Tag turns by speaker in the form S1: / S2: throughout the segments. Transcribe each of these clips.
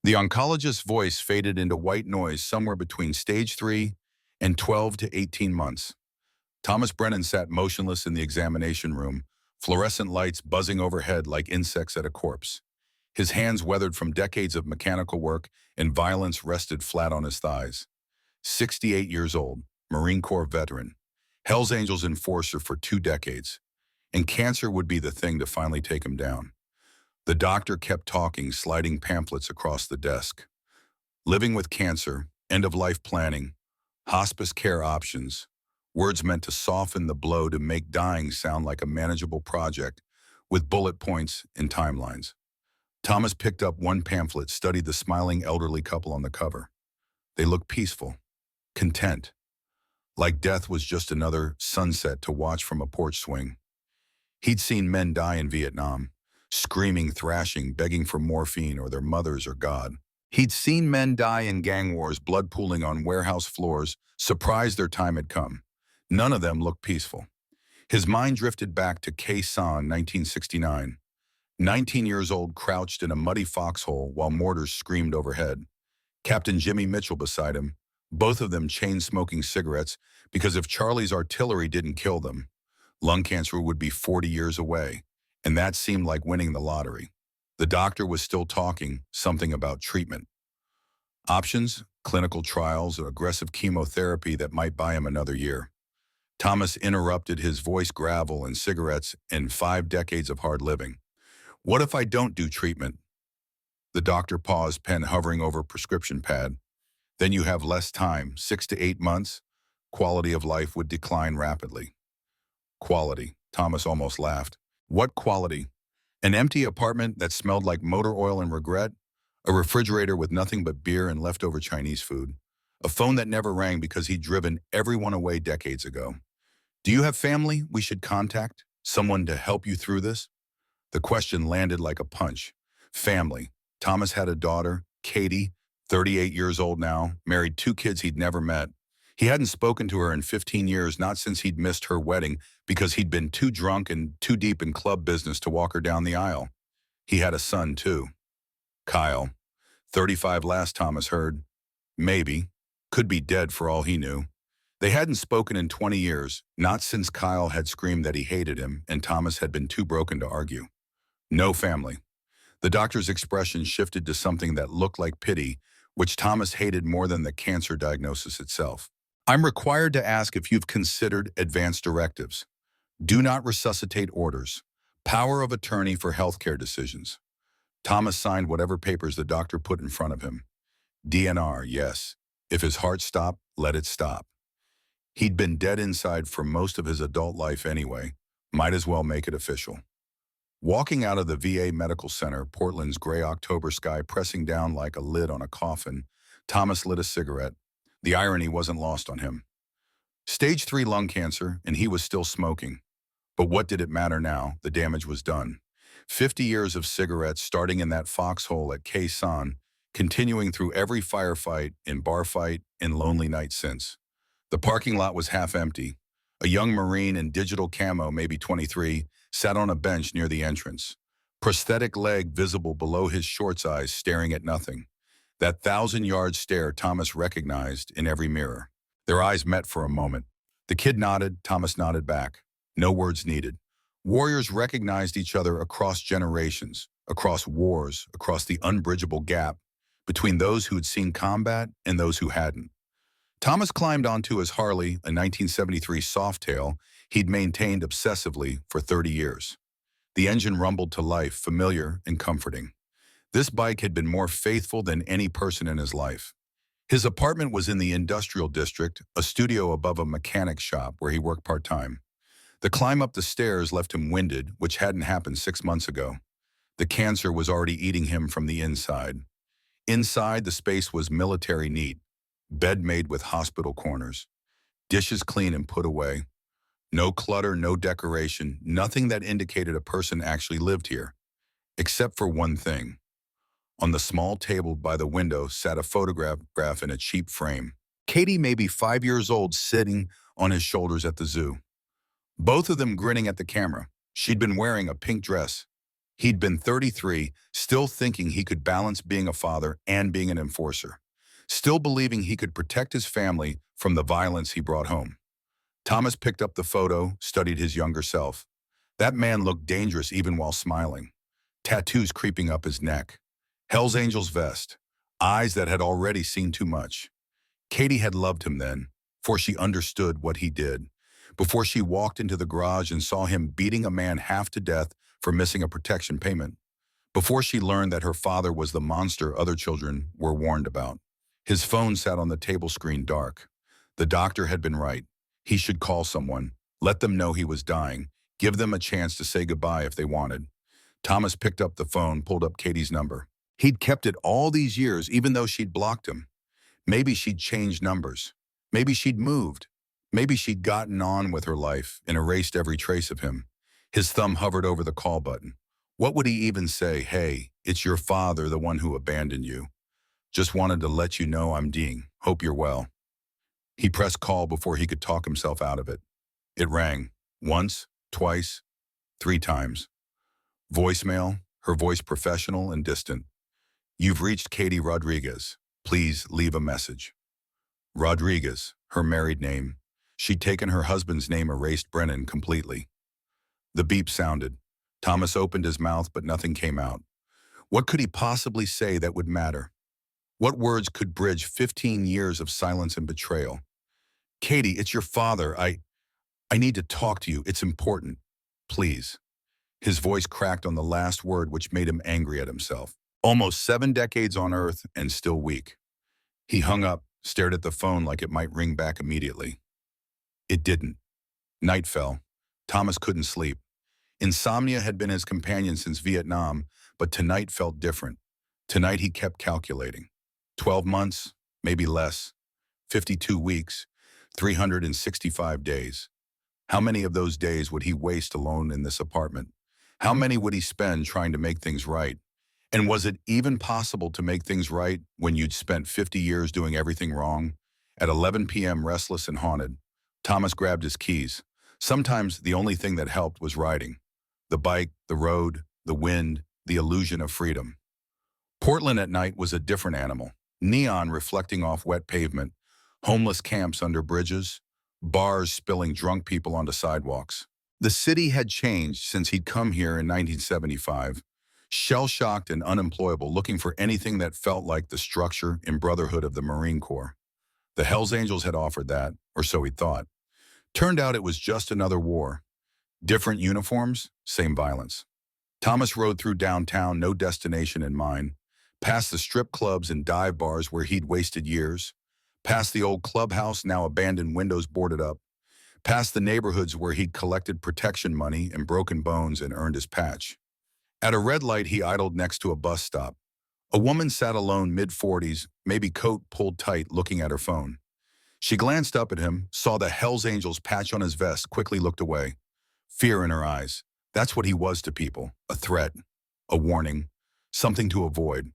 S1: The oncologist's voice faded into white noise somewhere between stage 3 and 12 to 18 months. Thomas Brennan sat motionless in the examination room, fluorescent lights buzzing overhead like insects at a corpse. His hands weathered from decades of mechanical work and violence rested flat on his thighs. 68 years old, Marine Corps veteran, Hell's Angels enforcer for 2 decades, and cancer would be the thing to finally take him down. The doctor kept talking, sliding pamphlets across the desk. Living with cancer, end-of-life planning, hospice care options, words meant to soften the blow to make dying sound like a manageable project with bullet points and timelines. Thomas picked up one pamphlet, studied the smiling elderly couple on the cover. They looked peaceful, content, like death was just another sunset to watch from a porch swing. He'd seen men die in Vietnam, screaming, thrashing, begging for morphine or their mothers or God. He'd seen men die in gang wars, blood pooling on warehouse floors, surprised their time had come. None of them looked peaceful. His mind drifted back to Khe Sanh, 1969. 19 years old, crouched in a muddy foxhole while mortars screamed overhead. Captain Jimmy Mitchell beside him, both of them chain-smoking cigarettes because if Charlie's artillery didn't kill them, lung cancer would be 40 years away, and that seemed like winning the lottery. The doctor was still talking, something about treatment. Options, clinical trials, aggressive chemotherapy that might buy him another year. Thomas interrupted, his voice gravel and cigarettes and 5 decades of hard living. What if I don't do treatment? The doctor paused, pen hovering over prescription pad. Then you have less time, 6 to 8 months. Quality of life would decline rapidly. Quality, Thomas almost laughed. What quality? An empty apartment that smelled like motor oil and regret? A refrigerator with nothing but beer and leftover Chinese food? A phone that never rang because he'd driven everyone away decades ago? Do you have family we should contact? Someone to help you through this? The question landed like a punch. Family. Thomas had a daughter, Katie, 38 years old now, married 2 kids he'd never met. He hadn't spoken to her in 15 years, not since he'd missed her wedding because he'd been too drunk and too deep in club business to walk her down the aisle. He had a son, too. Kyle. 35 last Thomas heard. Maybe. Could be dead for all he knew. They hadn't spoken in 20 years, not since Kyle had screamed that he hated him and Thomas had been too broken to argue. No family. The doctor's expression shifted to something that looked like pity, which Thomas hated more than the cancer diagnosis itself. I'm required to ask if you've considered advance directives. Do not resuscitate orders. Power of attorney for healthcare decisions. Thomas signed whatever papers the doctor put in front of him. DNR, yes. If his heart stopped, let it stop. He'd been dead inside for most of his adult life anyway. Might as well make it official. Walking out of the VA Medical Center, Portland's gray October sky pressing down like a lid on a coffin, Thomas lit a cigarette. The irony wasn't lost on him. Stage 3 lung cancer, and he was still smoking. But what did it matter now? The damage was done. 50 years of cigarettes, starting in that foxhole at Khe Sanh, continuing through every firefight and bar fight and lonely night since. The parking lot was half empty. A young Marine in digital camo, maybe 23, sat on a bench near the entrance. Prosthetic leg visible below his shorts eyes, staring at nothing. That 1,000-yard stare Thomas recognized in every mirror. Their eyes met for a moment. The kid nodded, Thomas nodded back. No words needed. Warriors recognized each other across generations, across wars, across the unbridgeable gap between those who had seen combat and those who hadn't. Thomas climbed onto his Harley, a 1973 Softail he'd maintained obsessively for 30 years. The engine rumbled to life, familiar and comforting. This bike had been more faithful than any person in his life. His apartment was in the industrial district, a studio above a mechanic shop where he worked part-time. The climb up the stairs left him winded, which hadn't happened 6 months ago. The cancer was already eating him from the inside. Inside, the space was military neat. Bed made with hospital corners. Dishes clean and put away. No clutter, no decoration, nothing that indicated a person actually lived here. Except for one thing. On the small table by the window sat a photograph in a cheap frame. Katie, maybe 5 years old, sitting on his shoulders at the zoo. Both of them grinning at the camera. She'd been wearing a pink dress. He'd been 33, still thinking he could balance being a father and being an enforcer, still believing he could protect his family from the violence he brought home. Thomas picked up the photo, studied his younger self. That man looked dangerous even while smiling. Tattoos creeping up his neck. Hell's Angels vest. Eyes that had already seen too much. Katie had loved him then, for she understood what he did. Before she walked into the garage and saw him beating a man half to death for missing a protection payment. Before she learned that her father was the monster other children were warned about. His phone sat on the table screen dark. The doctor had been right. He should call someone, let them know he was dying, give them a chance to say goodbye if they wanted. Thomas picked up the phone, pulled up Katie's number. He'd kept it all these years, even though she'd blocked him. Maybe she'd changed numbers. Maybe she'd moved. Maybe she'd gotten on with her life and erased every trace of him. His thumb hovered over the call button. What would he even say? Hey, it's your father, the one who abandoned you. Just wanted to let you know I'm Dean. Hope you're well. He pressed call before he could talk himself out of it. It rang. Once, twice, 3 times. Voicemail, her voice professional and distant. You've reached Katie Rodriguez. Please leave a message. Rodriguez, her married name. She'd taken her husband's name, erased Brennan completely. The beep sounded. Thomas opened his mouth, but nothing came out. What could he possibly say that would matter? What words could bridge 15 years of silence and betrayal? Katie, it's your father. I need to talk to you. It's important. Please. His voice cracked on the last word, which made him angry at himself. Almost 7 decades on Earth and still weak. He hung up, stared at the phone like it might ring back immediately. It didn't. Night fell. Thomas couldn't sleep. Insomnia had been his companion since Vietnam, but tonight felt different. Tonight he kept calculating. 12 months, maybe less. 52 weeks, 365 days. How many of those days would he waste alone in this apartment? How many would he spend trying to make things right? And was it even possible to make things right when you'd spent 50 years doing everything wrong? At 11 p.m., restless and haunted, Thomas grabbed his keys. Sometimes the only thing that helped was riding. The bike, the road, the wind, the illusion of freedom. Portland at night was a different animal. Neon reflecting off wet pavement, homeless camps under bridges, bars spilling drunk people onto sidewalks. The city had changed since he'd come here in 1975, shell-shocked and unemployable, looking for anything that felt like the structure and brotherhood of the Marine Corps. The Hells Angels had offered that, or so he thought. Turned out it was just another war. Different uniforms, same violence. Thomas rode through downtown, no destination in mind, past the strip clubs and dive bars where he'd wasted years, past the old clubhouse, now abandoned, windows boarded up, past the neighborhoods where he'd collected protection money and broken bones and earned his patch. At a red light, he idled next to a bus stop. A woman sat alone, mid-40s, maybe coat pulled tight, looking at her phone. She glanced up at him, saw the Hells Angels patch on his vest, quickly looked away. Fear in her eyes. That's what he was to people. A threat. A warning. Something to avoid.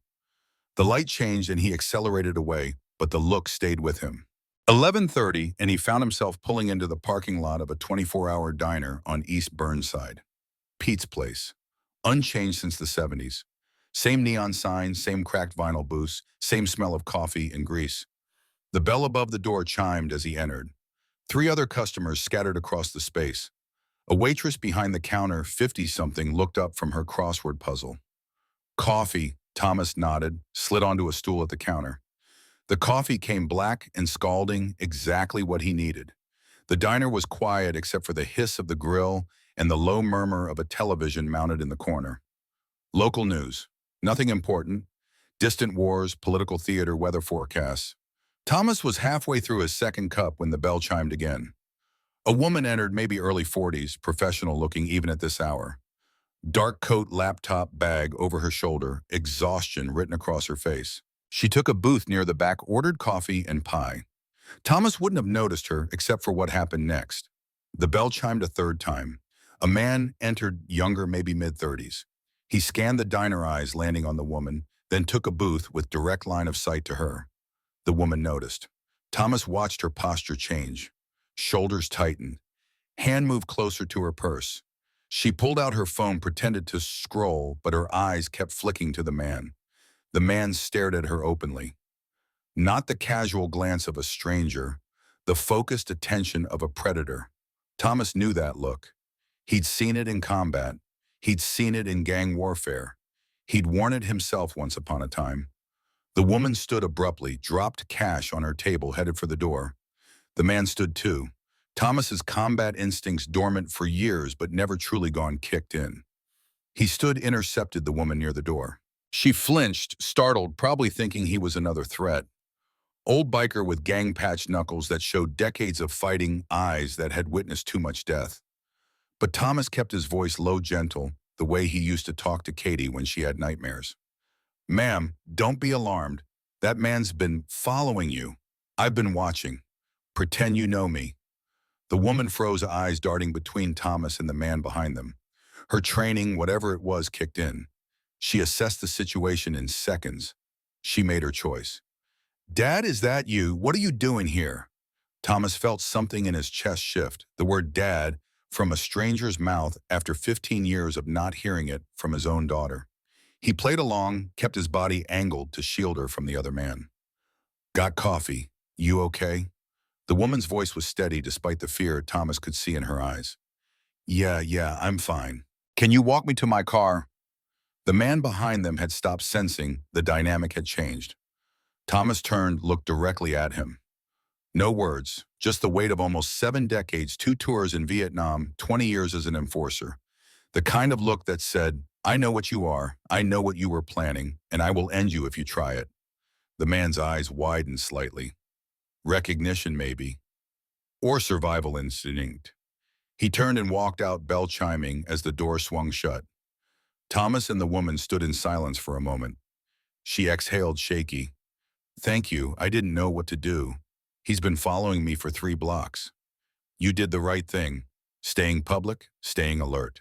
S1: The light changed and he accelerated away, but the look stayed with him. 11:30, and he found himself pulling into the parking lot of a 24-hour diner on East Burnside. Pete's Place. Unchanged since the 70s. Same neon signs, same cracked vinyl booths, same smell of coffee and grease. The bell above the door chimed as he entered. 3 other customers scattered across the space. A waitress behind the counter, 50-something, looked up from her crossword puzzle. Coffee, Thomas nodded, slid onto a stool at the counter. The coffee came black and scalding, exactly what he needed. The diner was quiet except for the hiss of the grill and the low murmur of a television mounted in the corner. Local news. Nothing important. Distant wars, political theater, weather forecasts. Thomas was halfway through his second cup when the bell chimed again. A woman entered, maybe early 40s, professional looking even at this hour. Dark coat, laptop, bag over her shoulder, exhaustion written across her face. She took a booth near the back, ordered coffee and pie. Thomas wouldn't have noticed her except for what happened next. The bell chimed a third time. A man entered, younger, maybe mid-30s. He scanned the diner eyes landing on the woman, then took a booth with direct line of sight to her. The woman noticed. Thomas watched her posture change. Shoulders tightened. Hand moved closer to her purse. She pulled out her phone, pretended to scroll, but her eyes kept flicking to the man. The man stared at her openly. Not the casual glance of a stranger, the focused attention of a predator. Thomas knew that look. He'd seen it in combat. He'd seen it in gang warfare. He'd worn it himself once upon a time. The woman stood abruptly, dropped cash on her table, headed for the door. The man stood too. Thomas's combat instincts dormant for years but never truly gone kicked in. He stood, intercepted the woman near the door. She flinched, startled, probably thinking he was another threat. Old biker with gang-patched knuckles that showed decades of fighting, eyes that had witnessed too much death. But Thomas kept his voice low, gentle, the way he used to talk to Katie when she had nightmares. "Ma'am, don't be alarmed. That man's been following you. I've been watching. Pretend you know me." The woman froze, eyes darting between Thomas and the man behind them. Her training, whatever it was, kicked in. She assessed the situation in seconds. She made her choice. "Dad, is that you? What are you doing here?" Thomas felt something in his chest shift, the word dad, from a stranger's mouth after 15 years of not hearing it from his own daughter. He played along, kept his body angled to shield her from the other man. "Got coffee. You okay?" The woman's voice was steady despite the fear Thomas could see in her eyes. Yeah, I'm fine. Can you walk me to my car?" The man behind them had stopped, sensing the dynamic had changed. Thomas turned, looked directly at him. No words, just the weight of almost 7 decades, 2 tours in Vietnam, 20 years as an enforcer. The kind of look that said, "I know what you are, I know what you were planning, and I will end you if you try it." The man's eyes widened slightly. Recognition, maybe. Or survival instinct. He turned and walked out, bell chiming, as the door swung shut. Thomas and the woman stood in silence for a moment. She exhaled, shaky. "Thank you, I didn't know what to do. He's been following me for 3 blocks. You did the right thing, staying public, staying alert."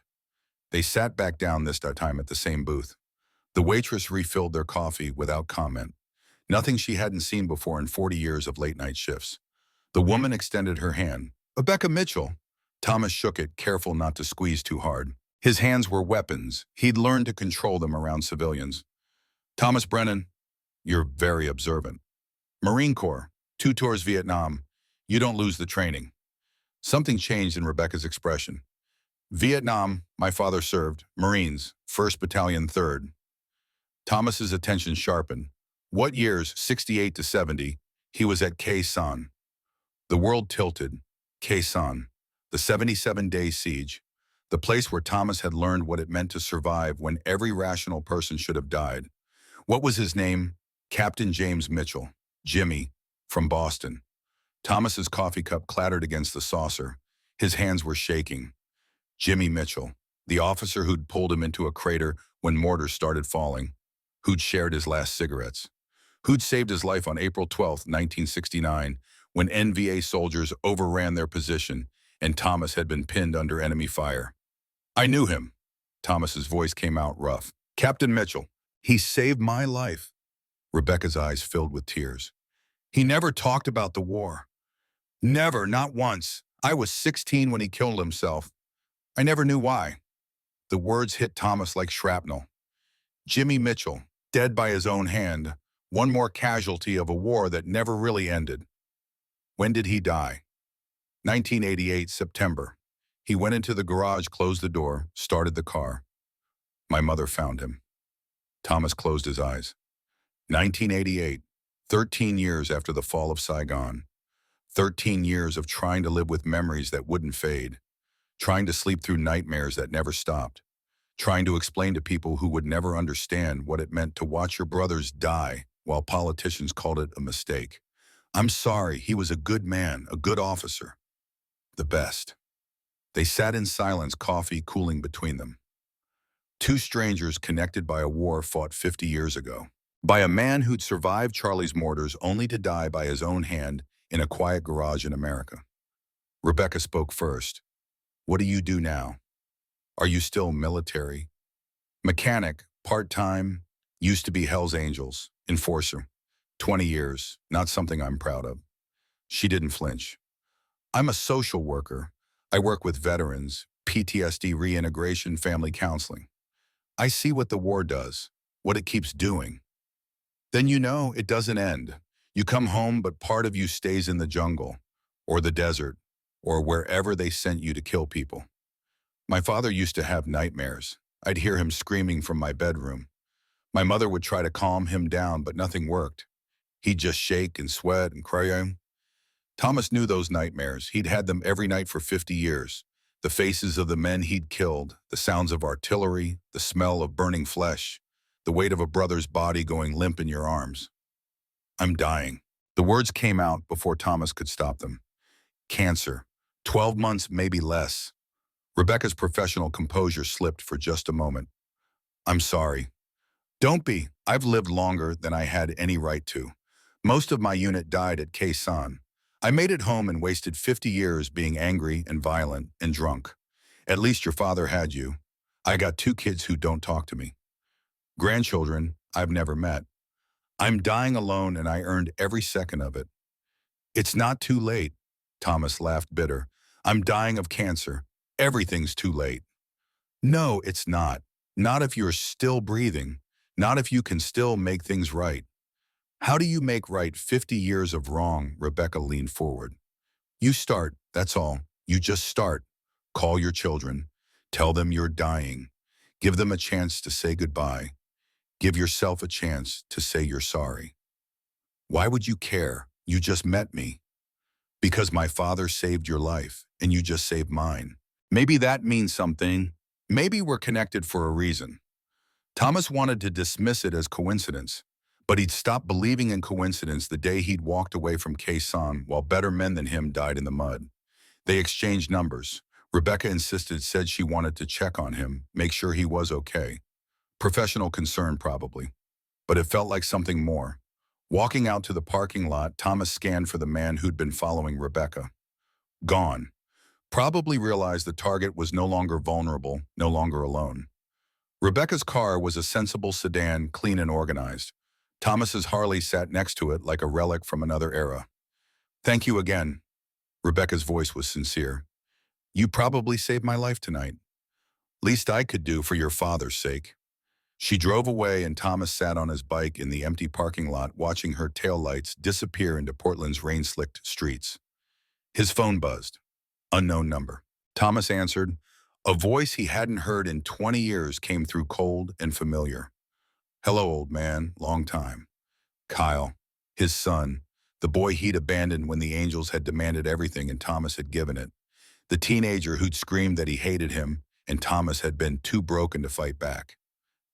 S1: They sat back down this time at the same booth. The waitress refilled their coffee without comment. Nothing she hadn't seen before in 40 years of late-night shifts. The woman extended her hand. "Rebecca Mitchell." Thomas shook it, careful not to squeeze too hard. His hands were weapons. He'd learned to control them around civilians. "Thomas Brennan, you're very observant. Marine Corps, 2 tours Vietnam. You don't lose the training." Something changed in Rebecca's expression. "Vietnam, my father served. Marines, 1st Battalion, 3rd. Thomas's attention sharpened. What years? 68 to 70. He was at Khe Sanh. The world tilted. Khe Sanh, the 77-day siege. The place where Thomas had learned what it meant to survive when every rational person should have died. What was his name? Captain James Mitchell. Jimmy, from Boston. Thomas's coffee cup clattered against the saucer. His hands were shaking. Jimmy Mitchell, the officer who'd pulled him into a crater when mortars started falling, who'd shared his last cigarettes, who'd saved his life on April 12, 1969, when NVA soldiers overran their position and Thomas had been pinned under enemy fire. "I knew him." Thomas's voice came out rough. "Captain Mitchell, he saved my life." Rebecca's eyes filled with tears. "He never talked about the war. Never, not once. I was 16 when he killed himself. I never knew why." The words hit Thomas like shrapnel. Jimmy Mitchell, dead by his own hand, one more casualty of a war that never really ended. When did he die? 1988, September. He went into the garage, closed the door, started the car. My mother found him. Thomas closed his eyes. 1988, 13 years after the fall of Saigon. 13 years of trying to live with memories that wouldn't fade. Trying to sleep through nightmares that never stopped. Trying to explain to people who would never understand what it meant to watch your brothers die while politicians called it a mistake. "I'm sorry, he was a good man, a good officer. The best." They sat in silence, coffee cooling between them. 2 strangers connected by a war fought 50 years ago. By a man who'd survived Charlie's mortars only to die by his own hand in a quiet garage in America. Rebecca spoke first. "What do you do now? Are you still military?" "Mechanic, part-time, used to be Hell's Angels, enforcer. 20 years, not something I'm proud of." She didn't flinch. "I'm a social worker. I work with veterans, PTSD reintegration family counseling. I see what the war does, what it keeps doing. Then you know it doesn't end. You come home, but part of you stays in the jungle, or the desert, or wherever they sent you to kill people. My father used to have nightmares. I'd hear him screaming from my bedroom. My mother would try to calm him down, but nothing worked. He'd just shake and sweat and cry. Thomas knew those nightmares. He'd had them every night for 50 years. The faces of the men he'd killed, the sounds of artillery, the smell of burning flesh, the weight of a brother's body going limp in your arms. I'm dying. The words came out before Thomas could stop them. Cancer. 12 months, maybe less. Rebecca's professional composure slipped for just a moment. I'm sorry. Don't be. I've lived longer than I had any right to. Most of my unit died at Khe Sanh. I made it home and wasted 50 years being angry and violent and drunk. At least your father had you. I got 2 kids who don't talk to me. Grandchildren I've never met. I'm dying alone and I earned every second of it. It's not too late, Thomas laughed bitter. I'm dying of cancer. Everything's too late. No, it's not. Not if you're still breathing. Not if you can still make things right. How do you make right 50 years of wrong? Rebecca leaned forward. You start, that's all. You just start. Call your children. Tell them you're dying. Give them a chance to say goodbye. Give yourself a chance to say you're sorry. Why would you care? You just met me. Because my father saved your life, and you just saved mine. Maybe that means something. Maybe we're connected for a reason. Thomas wanted to dismiss it as coincidence, but he'd stopped believing in coincidence the day he'd walked away from Khe Sanh while better men than him died in the mud. They exchanged numbers. Rebecca said she wanted to check on him, make sure he was okay. Professional concern, probably. But it felt like something more. Walking out to the parking lot, Thomas scanned for the man who'd been following Rebecca. Gone. Probably realized the target was no longer vulnerable, no longer alone. Rebecca's car was a sensible sedan, clean and organized. Thomas's Harley sat next to it like a relic from another era. Thank you again. Rebecca's voice was sincere. You probably saved my life tonight. Least I could do for your father's sake. She drove away and Thomas sat on his bike in the empty parking lot watching her taillights disappear into Portland's rain-slicked streets. His phone buzzed. Unknown number. Thomas answered. A voice he hadn't heard in 20 years came through cold and familiar. Hello, old man. Long time. Kyle. His son. The boy he'd abandoned when the Angels had demanded everything and Thomas had given it. The teenager who'd screamed that he hated him and Thomas had been too broken to fight back.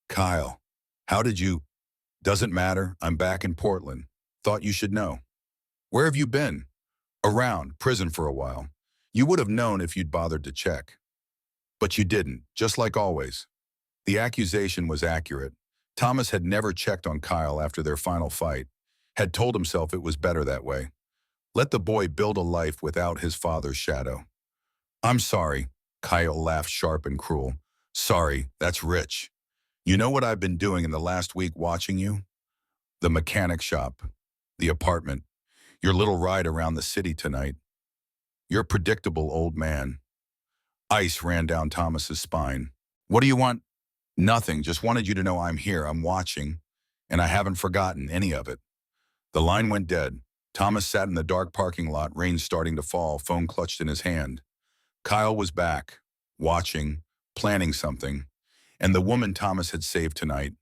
S1: Kyle, how did you? Doesn't matter. I'm back in Portland. Thought you should know. Where have you been? Around, prison for a while. You would have known if you'd bothered to check. But you didn't, just like always. The accusation was accurate. Thomas had never checked on Kyle after their final fight, had told himself it was better that way. Let the boy build a life without his father's shadow. I'm sorry, Kyle laughed sharp and cruel. Sorry, that's rich. You know what I've been doing in the last week watching you? The mechanic shop, the apartment, your little ride around the city tonight. You're a predictable old man. Ice ran down Thomas's spine. What do you want? Nothing, just wanted you to know I'm here, I'm watching, and I haven't forgotten any of it. The line went dead. Thomas sat in the dark parking lot, rain starting to fall, phone clutched in his hand. Kyle was back, watching, planning something, and the woman Thomas had saved tonight.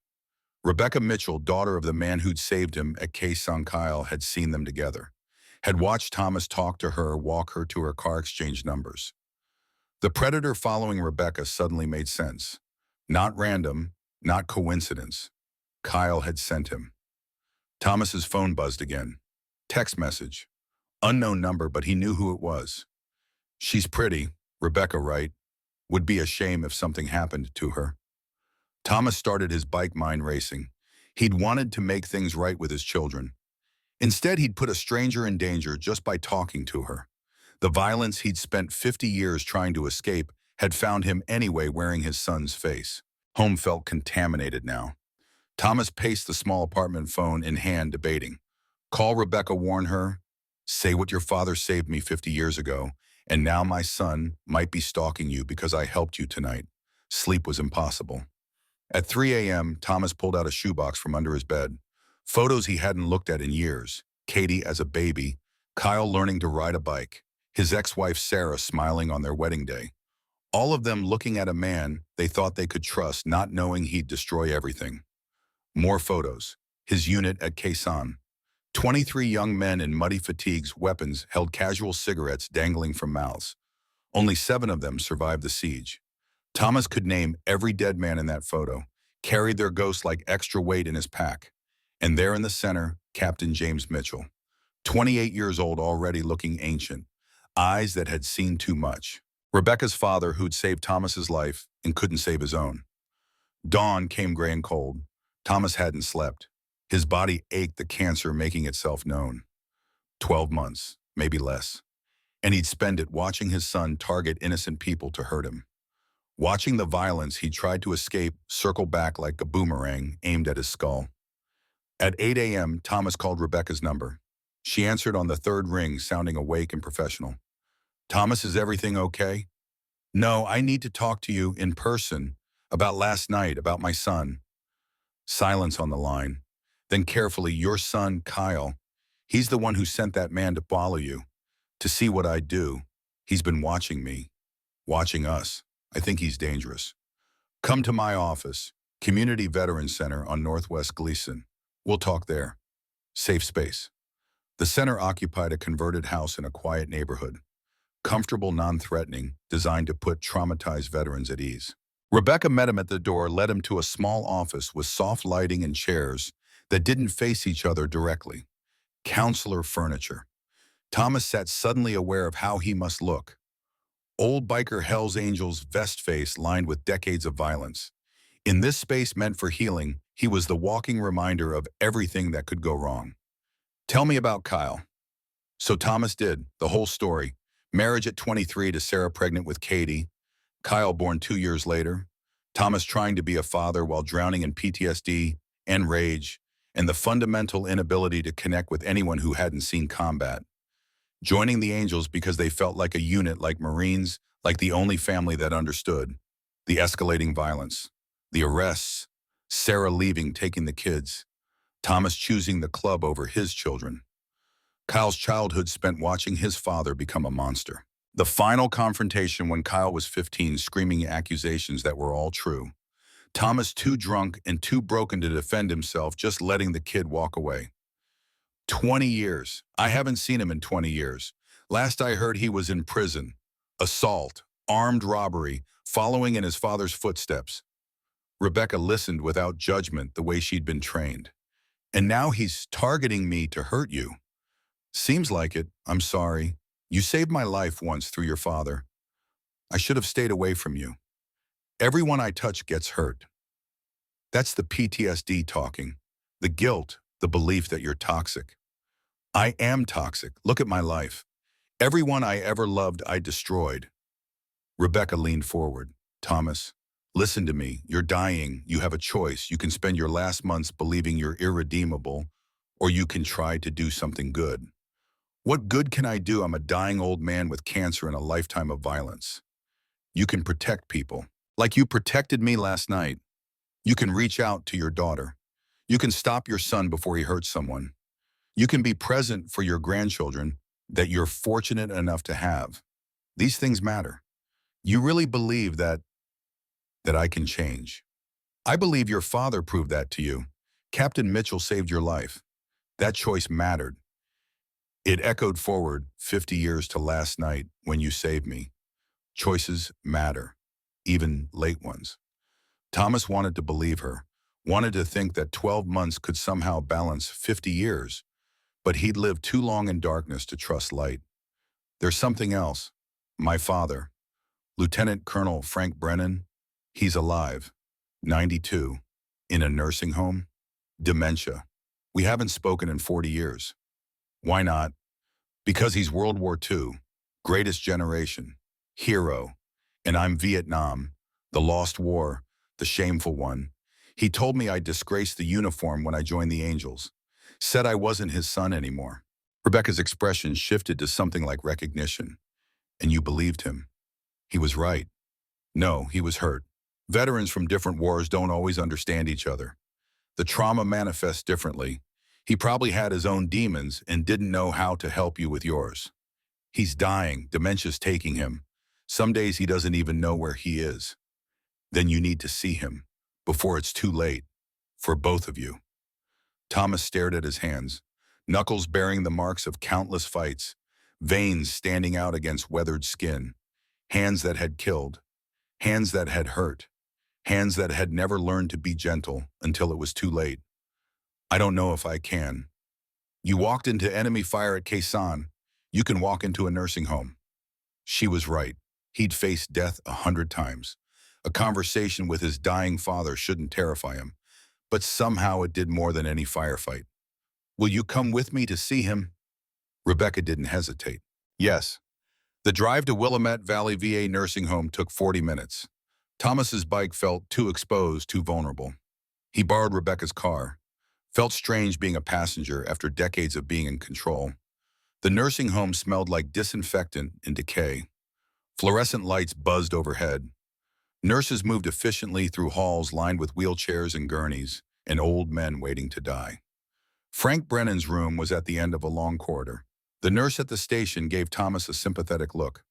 S1: Rebecca Mitchell, daughter of the man who'd saved him at Khe Sanh, Kyle had seen them together, had watched Thomas talk to her, walk her to her car, exchange numbers. The predator following Rebecca suddenly made sense. Not random, not coincidence. Kyle had sent him. Thomas's phone buzzed again. Text message. Unknown number, but he knew who it was. She's pretty, Rebecca, right? Would be a shame if something happened to her. Thomas started his bike mind racing. He'd wanted to make things right with his children. Instead, he'd put a stranger in danger just by talking to her. The violence he'd spent 50 years trying to escape had found him anyway wearing his son's face. Home felt contaminated now. Thomas paced the small apartment, phone in hand, debating. Call Rebecca, warn her, say what your father saved me 50 years ago, And now my son might be stalking you because I helped you tonight. Sleep was impossible. At 3 a.m., Thomas pulled out a shoebox from under his bed. Photos he hadn't looked at in years. Katie as a baby, Kyle learning to ride a bike, his ex-wife Sarah smiling on their wedding day. All of them looking at a man they thought they could trust, not knowing he'd destroy everything. More photos. His unit at Quezon. 23 young men in muddy fatigues, weapons held casual cigarettes dangling from mouths. Only 7 of them survived the siege. Thomas could name every dead man in that photo, carried their ghosts like extra weight in his pack. And there in the center, Captain James Mitchell, 28 years old, already looking ancient, eyes that had seen too much. Rebecca's father, who'd saved Thomas's life and couldn't save his own. Dawn came gray and cold. Thomas hadn't slept. His body ached, the cancer making itself known. 12 months, maybe less. And he'd spend it watching his son target innocent people to hurt him. Watching the violence he tried to escape circle back like a boomerang aimed at his skull. At 8 a.m., Thomas called Rebecca's number. She answered on the 3rd ring, sounding awake and professional. Thomas, is everything okay? No, I need to talk to you in person about last night, about my son. Silence on the line. Then carefully, your son, Kyle. He's the one who sent that man to follow you, to see what I'd do. He's been watching me, watching us. I think he's dangerous. Come to my office, Community Veterans Center on Northwest Gleason. We'll talk there. Safe space. The center occupied a converted house in a quiet neighborhood. Comfortable, non-threatening, designed to put traumatized veterans at ease. Rebecca met him at the door, led him to a small office with soft lighting and chairs that didn't face each other directly. Counselor furniture. Thomas sat, suddenly aware of how he must look. Old biker Hell's Angels vest face lined with decades of violence. In this space meant for healing, he was the walking reminder of everything that could go wrong. Tell me about Kyle. So Thomas did, the whole story. Marriage at 23 to Sarah, pregnant with Katie. Kyle born 2 years later. Thomas trying to be a father while drowning in PTSD and rage, and the fundamental inability to connect with anyone who hadn't seen combat. Joining the Angels because they felt like a unit, like Marines, like the only family that understood. The escalating violence, the arrests, Sarah leaving, taking the kids, Thomas choosing the club over his children. Kyle's childhood spent watching his father become a monster. The final confrontation when Kyle was 15, screaming accusations that were all true. Thomas too drunk and too broken to defend himself, just letting the kid walk away. 20 years. I haven't seen him in 20 years. Last I heard, he was in prison. Assault, armed robbery, following in his father's footsteps. Rebecca listened without judgment, the way she'd been trained. And now he's targeting me to hurt you. Seems like it. I'm sorry. You saved my life once through your father. I should have stayed away from you. Everyone I touch gets hurt. That's the PTSD talking. The guilt, the belief that you're toxic. I am toxic. Look at my life. Everyone I ever loved, I destroyed. Rebecca leaned forward. Thomas, listen to me. You're dying. You have a choice. You can spend your last months believing you're irredeemable, or you can try to do something good. What good can I do? I'm a dying old man with cancer and a lifetime of violence. You can protect people, like you protected me last night. You can reach out to your daughter. You can stop your son before he hurts someone. You can be present for your grandchildren that you're fortunate enough to have. These things matter. You really believe that I can change. I believe your father proved that to you. Captain Mitchell saved your life. That choice mattered. It echoed forward 50 years to last night when you saved me. Choices matter, even late ones. Thomas wanted to believe her, wanted to think that 12 months could somehow balance 50 years, but he'd lived too long in darkness to trust light. There's something else. My father, Lieutenant Colonel Frank Brennan, he's alive, 92, in a nursing home, dementia. We haven't spoken in 40 years. Why not? Because he's World War II, greatest generation, hero, and I'm Vietnam, the lost war, the shameful one. He told me I disgraced the uniform when I joined the Angels, said I wasn't his son anymore. Rebecca's expression shifted to something like recognition. And you believed him. He was right. No, he was hurt. Veterans from different wars don't always understand each other. The trauma manifests differently. He probably had his own demons and didn't know how to help you with yours. He's dying, dementia's taking him. Some days he doesn't even know where he is. Then you need to see him, before it's too late, for both of you. Thomas stared at his hands, knuckles bearing the marks of countless fights, veins standing out against weathered skin, hands that had killed, hands that had hurt, hands that had never learned to be gentle until it was too late. I don't know if I can. You walked into enemy fire at Khe Sanh. You can walk into a nursing home. She was right. He'd faced death 100 times. A conversation with his dying father shouldn't terrify him, but somehow it did more than any firefight. Will you come with me to see him? Rebecca didn't hesitate. Yes. The drive to Willamette Valley VA nursing home took 40 minutes. Thomas's bike felt too exposed, too vulnerable. He borrowed Rebecca's car. Felt strange being a passenger after decades of being in control. The nursing home smelled like disinfectant and decay. Fluorescent lights buzzed overhead. Nurses moved efficiently through halls lined with wheelchairs and gurneys, and old men waiting to die. Frank Brennan's room was at the end of a long corridor. The nurse at the station gave Thomas a sympathetic look.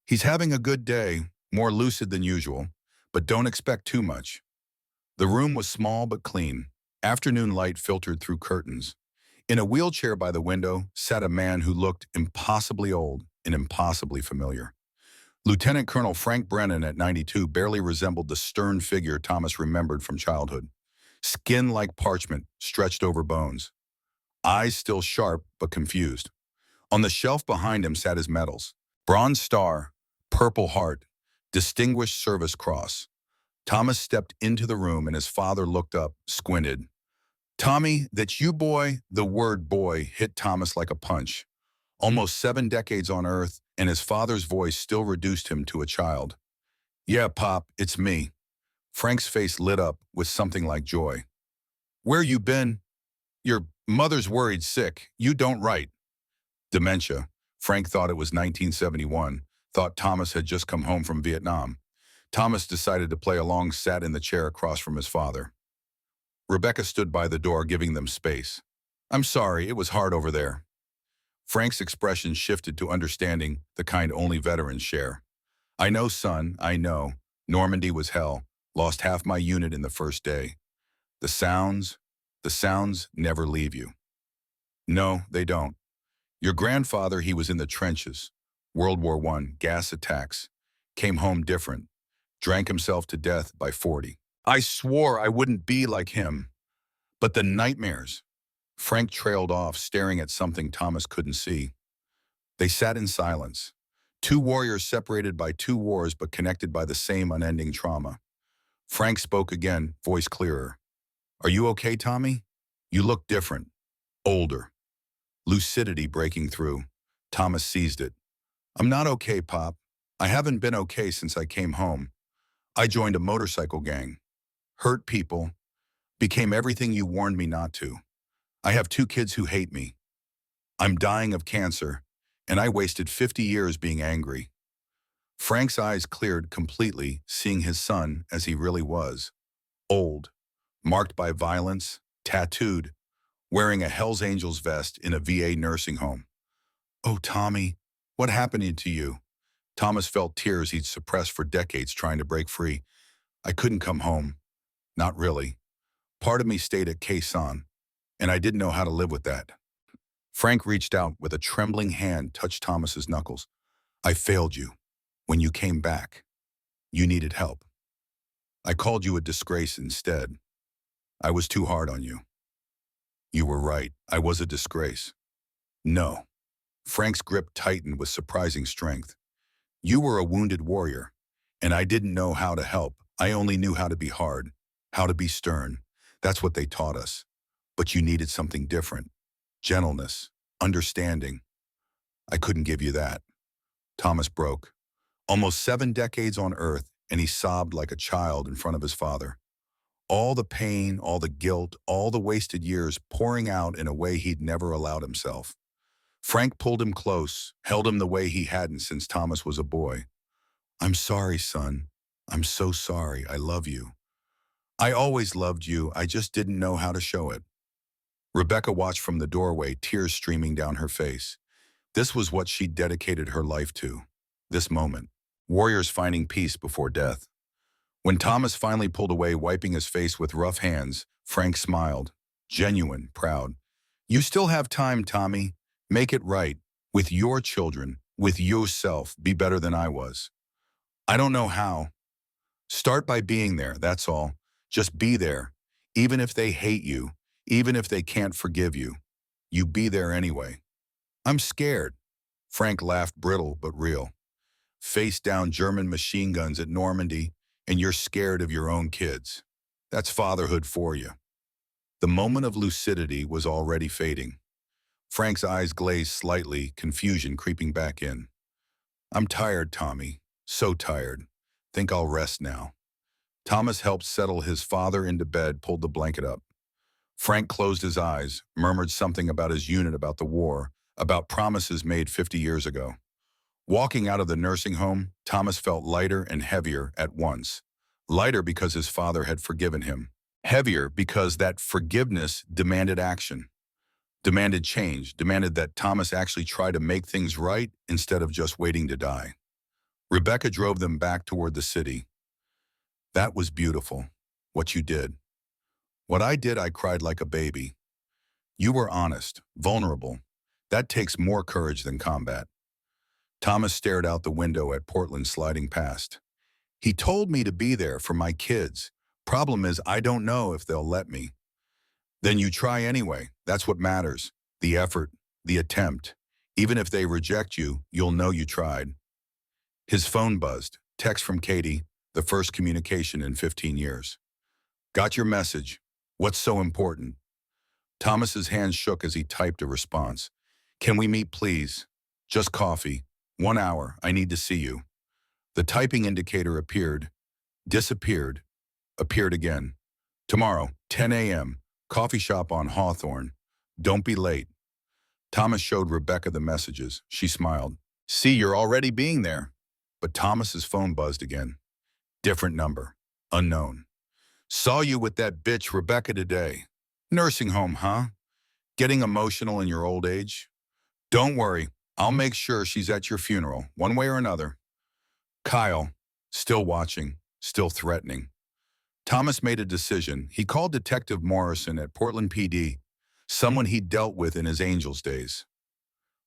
S1: He's having a good day, more lucid than usual, but don't expect too much. The room was small but clean. Afternoon light filtered through curtains. In a wheelchair by the window sat a man who looked impossibly old and impossibly familiar. Lieutenant Colonel Frank Brennan at 92 barely resembled the stern figure Thomas remembered from childhood. Skin like parchment, stretched over bones. Eyes still sharp but confused. On the shelf behind him sat his medals. Bronze Star, Purple Heart, Distinguished Service Cross. Thomas stepped into the room and his father looked up, squinted. Tommy, that you, boy? The word boy hit Thomas like a punch. Almost 7 decades on Earth, and his father's voice still reduced him to a child. Yeah, Pop, it's me. Frank's face lit up with something like joy. Where you been? Your mother's worried sick. You don't write. Dementia. Frank thought it was 1971, thought Thomas had just come home from Vietnam. Thomas decided to play along, sat in the chair across from his father. Rebecca stood by the door, giving them space. I'm sorry, it was hard over there. Frank's expression shifted to understanding, the kind only veterans share. I know, son, I know. Normandy was hell. Lost half my unit in the first day. The sounds never leave you. No, they don't. Your grandfather, he was in the trenches. World War I, gas attacks. Came home different. Drank himself to death by 40. I swore I wouldn't be like him. But the nightmares. Frank trailed off, staring at something Thomas couldn't see. They sat in silence. 2 warriors separated by 2 wars but connected by the same unending trauma. Frank spoke again, voice clearer. Are you okay, Tommy? You look different. Older. Lucidity breaking through. Thomas seized it. I'm not okay, Pop. I haven't been okay since I came home. I joined a motorcycle gang. Hurt people. Became everything you warned me not to. I have 2 kids who hate me. I'm dying of cancer, and I wasted 50 years being angry. Frank's eyes cleared completely, seeing his son as he really was. Old, marked by violence, tattooed, wearing a Hells Angels vest in a VA nursing home. Oh, Tommy, what happened to you? Thomas felt tears he'd suppressed for decades trying to break free. I couldn't come home. Not really. Part of me stayed at Khe Sanh, and I didn't know how to live with that. Frank reached out with a trembling hand, touched Thomas's knuckles. I failed you. When you came back, you needed help. I called you a disgrace instead. I was too hard on you. You were right. I was a disgrace. No. Frank's grip tightened with surprising strength. You were a wounded warrior, and I didn't know how to help. I only knew how to be hard, how to be stern. That's what they taught us. But you needed something different. Gentleness, understanding. I couldn't give you that. Thomas broke. Almost 7 decades on Earth, and he sobbed like a child in front of his father. All the pain, all the guilt, all the wasted years pouring out in a way he'd never allowed himself. Frank pulled him close, held him the way he hadn't since Thomas was a boy. I'm sorry, son. I'm so sorry. I love you. I always loved you. I just didn't know how to show it. Rebecca watched from the doorway, tears streaming down her face. This was what she'd dedicated her life to. This moment. Warriors finding peace before death. When Thomas finally pulled away, wiping his face with rough hands, Frank smiled. Genuine, proud. You still have time, Tommy. Make it right. With your children. With yourself. Be better than I was. I don't know how. Start by being there, that's all. Just be there. Even if they hate you. Even if they can't forgive you. You be there anyway. I'm scared. Frank laughed, brittle but real. Face down German machine guns at Normandy, and you're scared of your own kids. That's fatherhood for you. The moment of lucidity was already fading. Frank's eyes glazed slightly, confusion creeping back in. I'm tired, Tommy. So tired. Think I'll rest now. Thomas helped settle his father into bed, pulled the blanket up. Frank closed his eyes, murmured something about his unit, about the war, about promises made 50 years ago. Walking out of the nursing home, Thomas felt lighter and heavier at once. Lighter because his father had forgiven him. Heavier because that forgiveness demanded action. Demanded change, demanded that Thomas actually try to make things right instead of just waiting to die. Rebecca drove them back toward the city. That was beautiful, what you did. What I did, I cried like a baby. You were honest, vulnerable. That takes more courage than combat. Thomas stared out the window at Portland sliding past. He told me to be there for my kids. Problem is, I don't know if they'll let me. Then you try anyway. That's what matters. The effort, the attempt. Even if they reject you, you'll know you tried. His phone buzzed. Text from Katie, the first communication in 15 years. Got your message. What's so important? Thomas's hand shook as he typed a response. Can we meet, please? Just coffee. 1 hour. I need to see you. The typing indicator appeared, disappeared, appeared again. Tomorrow, 10 a.m., coffee shop on Hawthorne. Don't be late. Thomas showed Rebecca the messages. She smiled. See, you're already being there. But Thomas's phone buzzed again. Different number. Unknown. Saw you with that bitch Rebecca today. Nursing home, huh? Getting emotional in your old age? Don't worry. I'll make sure she's at your funeral, one way or another. Kyle, still watching, still threatening. Thomas made a decision. He called Detective Morrison at Portland PD, someone he'd dealt with in his Angels days.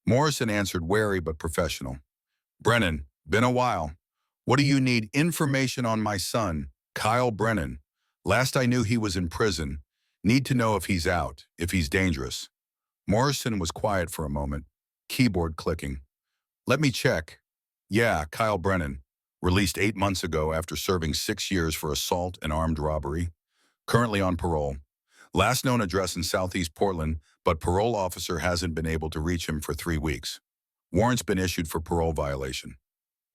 S1: Morrison answered, wary but professional. Brennan, been a while. What do you need? Information on my son, Kyle Brennan. Last I knew he was in prison. Need to know if he's out, if he's dangerous. Morrison was quiet for a moment, keyboard clicking. Let me check. Yeah, Kyle Brennan. Released 8 months ago after serving 6 years for assault and armed robbery. Currently on parole. Last known address in Southeast Portland, but parole officer hasn't been able to reach him for 3 weeks. Warrant's been issued for parole violation.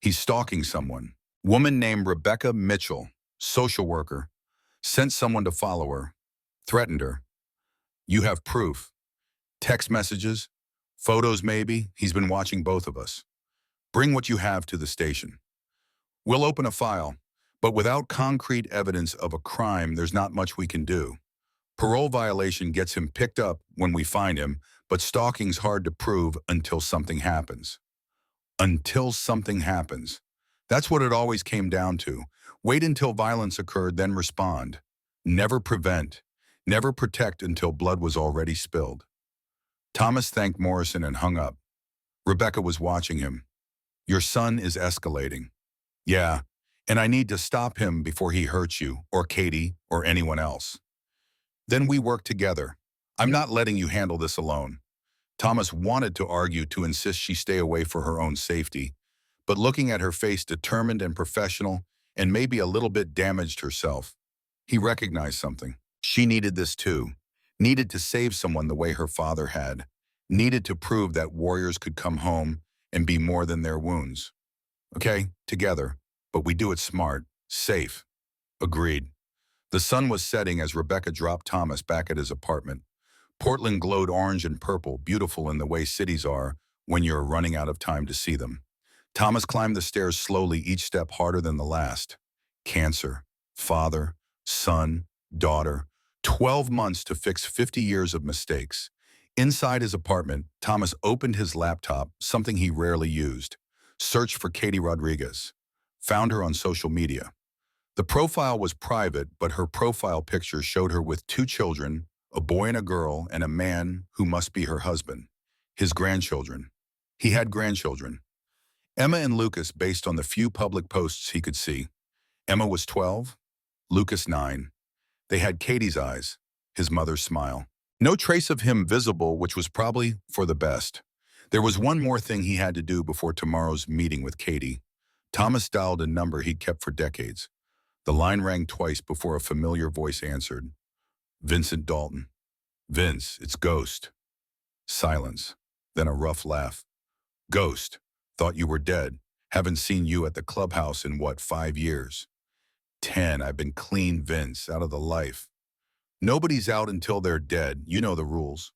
S1: He's stalking someone. Woman named Rebecca Mitchell, social worker. Sent someone to follow her. Threatened her. You have proof. Text messages. Photos maybe. He's been watching both of us. Bring what you have to the station. We'll open a file, but without concrete evidence of a crime, there's not much we can do. Parole violation gets him picked up when we find him, but stalking's hard to prove until something happens. Until something happens. That's what it always came down to. Wait until violence occurred, then respond. Never prevent. Never protect until blood was already spilled. Thomas thanked Morrison and hung up. Rebecca was watching him. Your son is escalating. Yeah, and I need to stop him before he hurts you, or Katie, or anyone else. Then we work together. I'm not letting you handle this alone. Thomas wanted to argue to insist she stay away for her own safety, but looking at her face determined and professional, and maybe a little bit damaged herself, he recognized something. She needed this too. Needed to save someone the way her father had. Needed to prove that warriors could come home and be more than their wounds. Okay, together, but we do it smart, safe. Agreed. The sun was setting as Rebecca dropped Thomas back at his apartment. Portland glowed orange and purple, beautiful in the way cities are when you're running out of time to see them. Thomas climbed the stairs slowly, each step harder than the last. Cancer, father, son, daughter, 12 months to fix 50 years of mistakes. Inside his apartment, Thomas opened his laptop, something he rarely used. Searched for Katie Rodriguez. Found her on social media. The profile was private, but her profile picture showed her with two children, a boy and a girl, and a man who must be her husband. His grandchildren. He had grandchildren. Emma and Lucas, based on the few public posts he could see. Emma was 12, Lucas 9. They had Katie's eyes, his mother's smile. No trace of him visible, which was probably for the best. There was one more thing he had to do before tomorrow's meeting with Katie. Thomas dialed a number he'd kept for decades. The line rang twice before a familiar voice answered. Vincent Dalton. Vince, it's Ghost. Silence. Then a rough laugh. Ghost. Thought you were dead. Haven't seen you at the clubhouse in what, 5 years? 10. I've been clean, Vince, out of the life. Nobody's out until they're dead. You know the rules.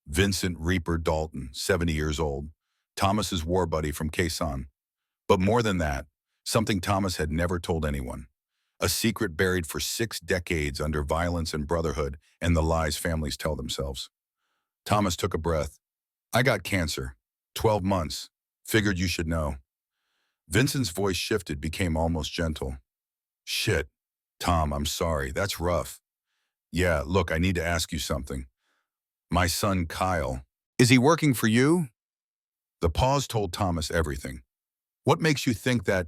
S1: Vincent Reaper Dalton, 70 years old. Thomas's war buddy from Quezon. But more than that, something Thomas had never told anyone. A secret buried for 6 decades under violence and brotherhood and the lies families tell themselves. Thomas took a breath. I got cancer. 12 months. Figured you should know. Vincent's voice shifted, became almost gentle. Shit. Tom, I'm sorry. That's rough. Yeah, look, I need to ask you something. My son, Kyle. Is he working for you? The pause told Thomas everything. What makes you think that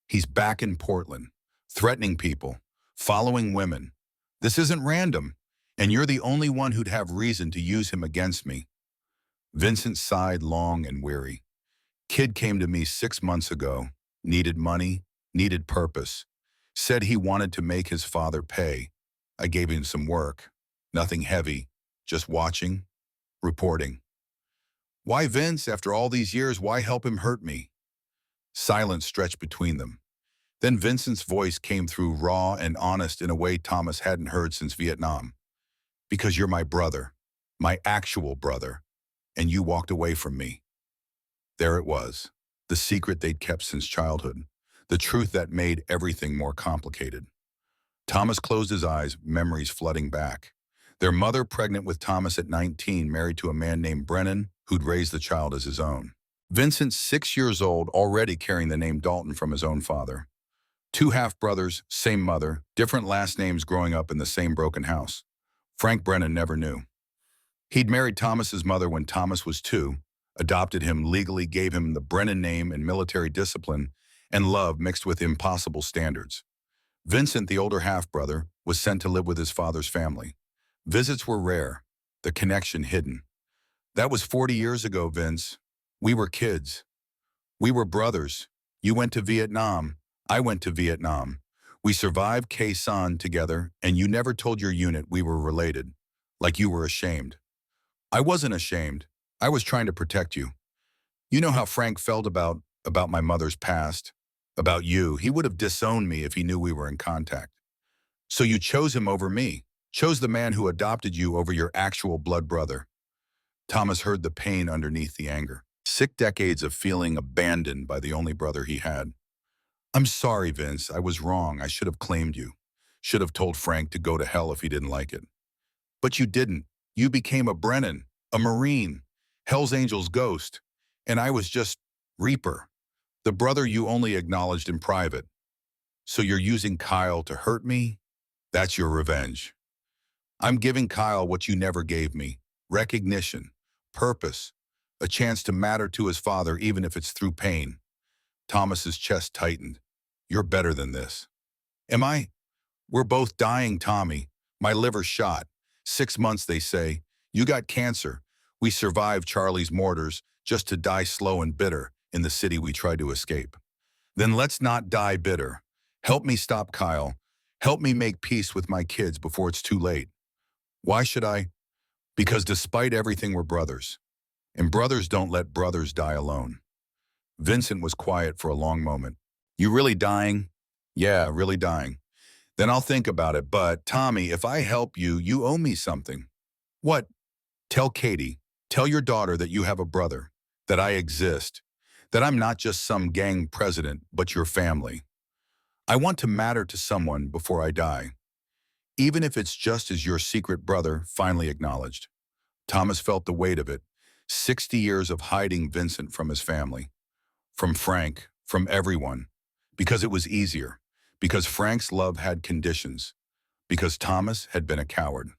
S1: he's back in Portland, threatening people, following women? This isn't random, and you're the only one who'd have reason to use him against me. Vincent sighed long and weary. Kid came to me 6 months ago, needed money, needed purpose, said he wanted to make his father pay. I gave him some work, nothing heavy, just watching, reporting. Why, Vince, after all these years, why help him hurt me? Silence stretched between them. Then Vincent's voice came through, raw and honest in a way Thomas hadn't heard since Vietnam. Because you're my brother, my actual brother, and you walked away from me. There it was, the secret they'd kept since childhood, the truth that made everything more complicated. Thomas closed his eyes, memories flooding back. Their mother, pregnant with Thomas at 19, married to a man named Brennan, who'd raised the child as his own. Vincent, 6 years old, already carrying the name Dalton from his own father. 2 half-brothers, same mother, different last names growing up in the same broken house. Frank Brennan never knew. He'd married Thomas's mother when Thomas was 2, adopted him legally, gave him the Brennan name and military discipline and love mixed with impossible standards. Vincent, the older half-brother, was sent to live with his father's family. Visits were rare, the connection hidden. That was 40 years ago, Vince. We were kids. We were brothers. You went to Vietnam. I went to Vietnam. We survived Quezon together, and you never told your unit we were related, like you were ashamed. I wasn't ashamed. I was trying to protect you. You know how Frank felt about my mother's past, about you. He would have disowned me if he knew we were in contact. So you chose him over me, chose the man who adopted you over your actual blood brother. Thomas heard the pain underneath the anger. 6 decades of feeling abandoned by the only brother he had. I'm sorry, Vince. I was wrong. I should have claimed you. Should have told Frank to go to hell if he didn't like it. But you didn't. You became a Brennan, a Marine, Hell's Angels ghost, and I was just Reaper, the brother you only acknowledged in private. So you're using Kyle to hurt me? That's your revenge. I'm giving Kyle what you never gave me, recognition, purpose, a chance to matter to his father even if it's through pain. Thomas's chest tightened. You're better than this. Am I? We're both dying, Tommy. My liver shot. 6 months, they say. You got cancer. We survived Charlie's mortars just to die slow and bitter in the city we tried to escape. Then let's not die bitter. Help me stop Kyle. Help me make peace with my kids before it's too late. Why should I? Because despite everything, we're brothers. And brothers don't let brothers die alone. Vincent was quiet for a long moment. You really dying? Yeah, really dying. Then I'll think about it. But, Tommy, if I help you, you owe me something. What? Tell Katie, tell your daughter that you have a brother, that I exist, that I'm not just some gang president, but your family. I want to matter to someone before I die, even if it's just as your secret brother finally acknowledged. Thomas felt the weight of it, 60 years of hiding Vincent from his family, from Frank, from everyone, because it was easier, because Frank's love had conditions, because Thomas had been a coward.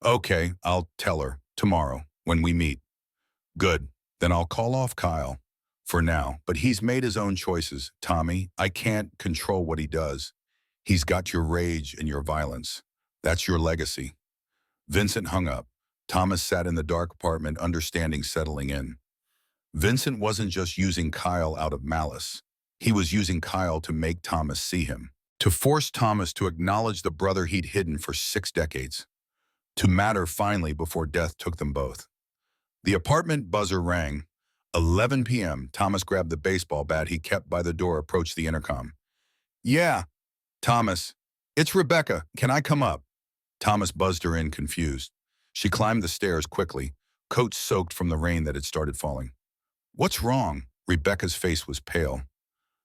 S1: Okay, I'll tell her, tomorrow, when we meet. Good, then I'll call off Kyle, for now, but he's made his own choices, Tommy. I can't control what he does. He's got your rage and your violence. That's your legacy. Vincent hung up. Thomas sat in the dark apartment, understanding settling in. Vincent wasn't just using Kyle out of malice. He was using Kyle to make Thomas see him, to force Thomas to acknowledge the brother he'd hidden for 6 decades, to matter finally before death took them both. The apartment buzzer rang. 11 p.m., Thomas grabbed the baseball bat he kept by the door, approached the intercom. Yeah, Thomas. It's Rebecca. Can I come up? Thomas buzzed her in, confused. She climbed the stairs quickly, coat soaked from the rain that had started falling. What's wrong? Rebecca's face was pale.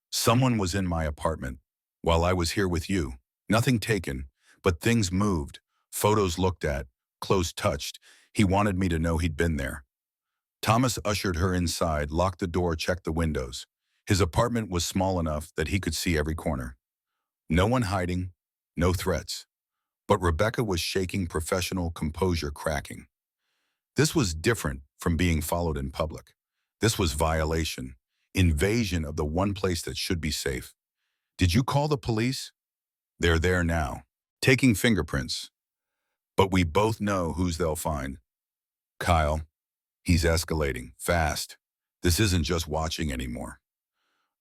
S1: Someone was in my apartment while I was here with you. Nothing taken, but things moved, photos looked at, clothes touched. He wanted me to know he'd been there. Thomas ushered her inside, locked the door, checked the windows. His apartment was small enough that he could see every corner. No one hiding, no threats. But Rebecca was shaking, professional composure cracking. This was different from being followed in public. This was violation, invasion of the one place that should be safe. Did you call the police? They're there now, taking fingerprints. But we both know whose they'll find. Kyle. He's escalating, fast. This isn't just watching anymore.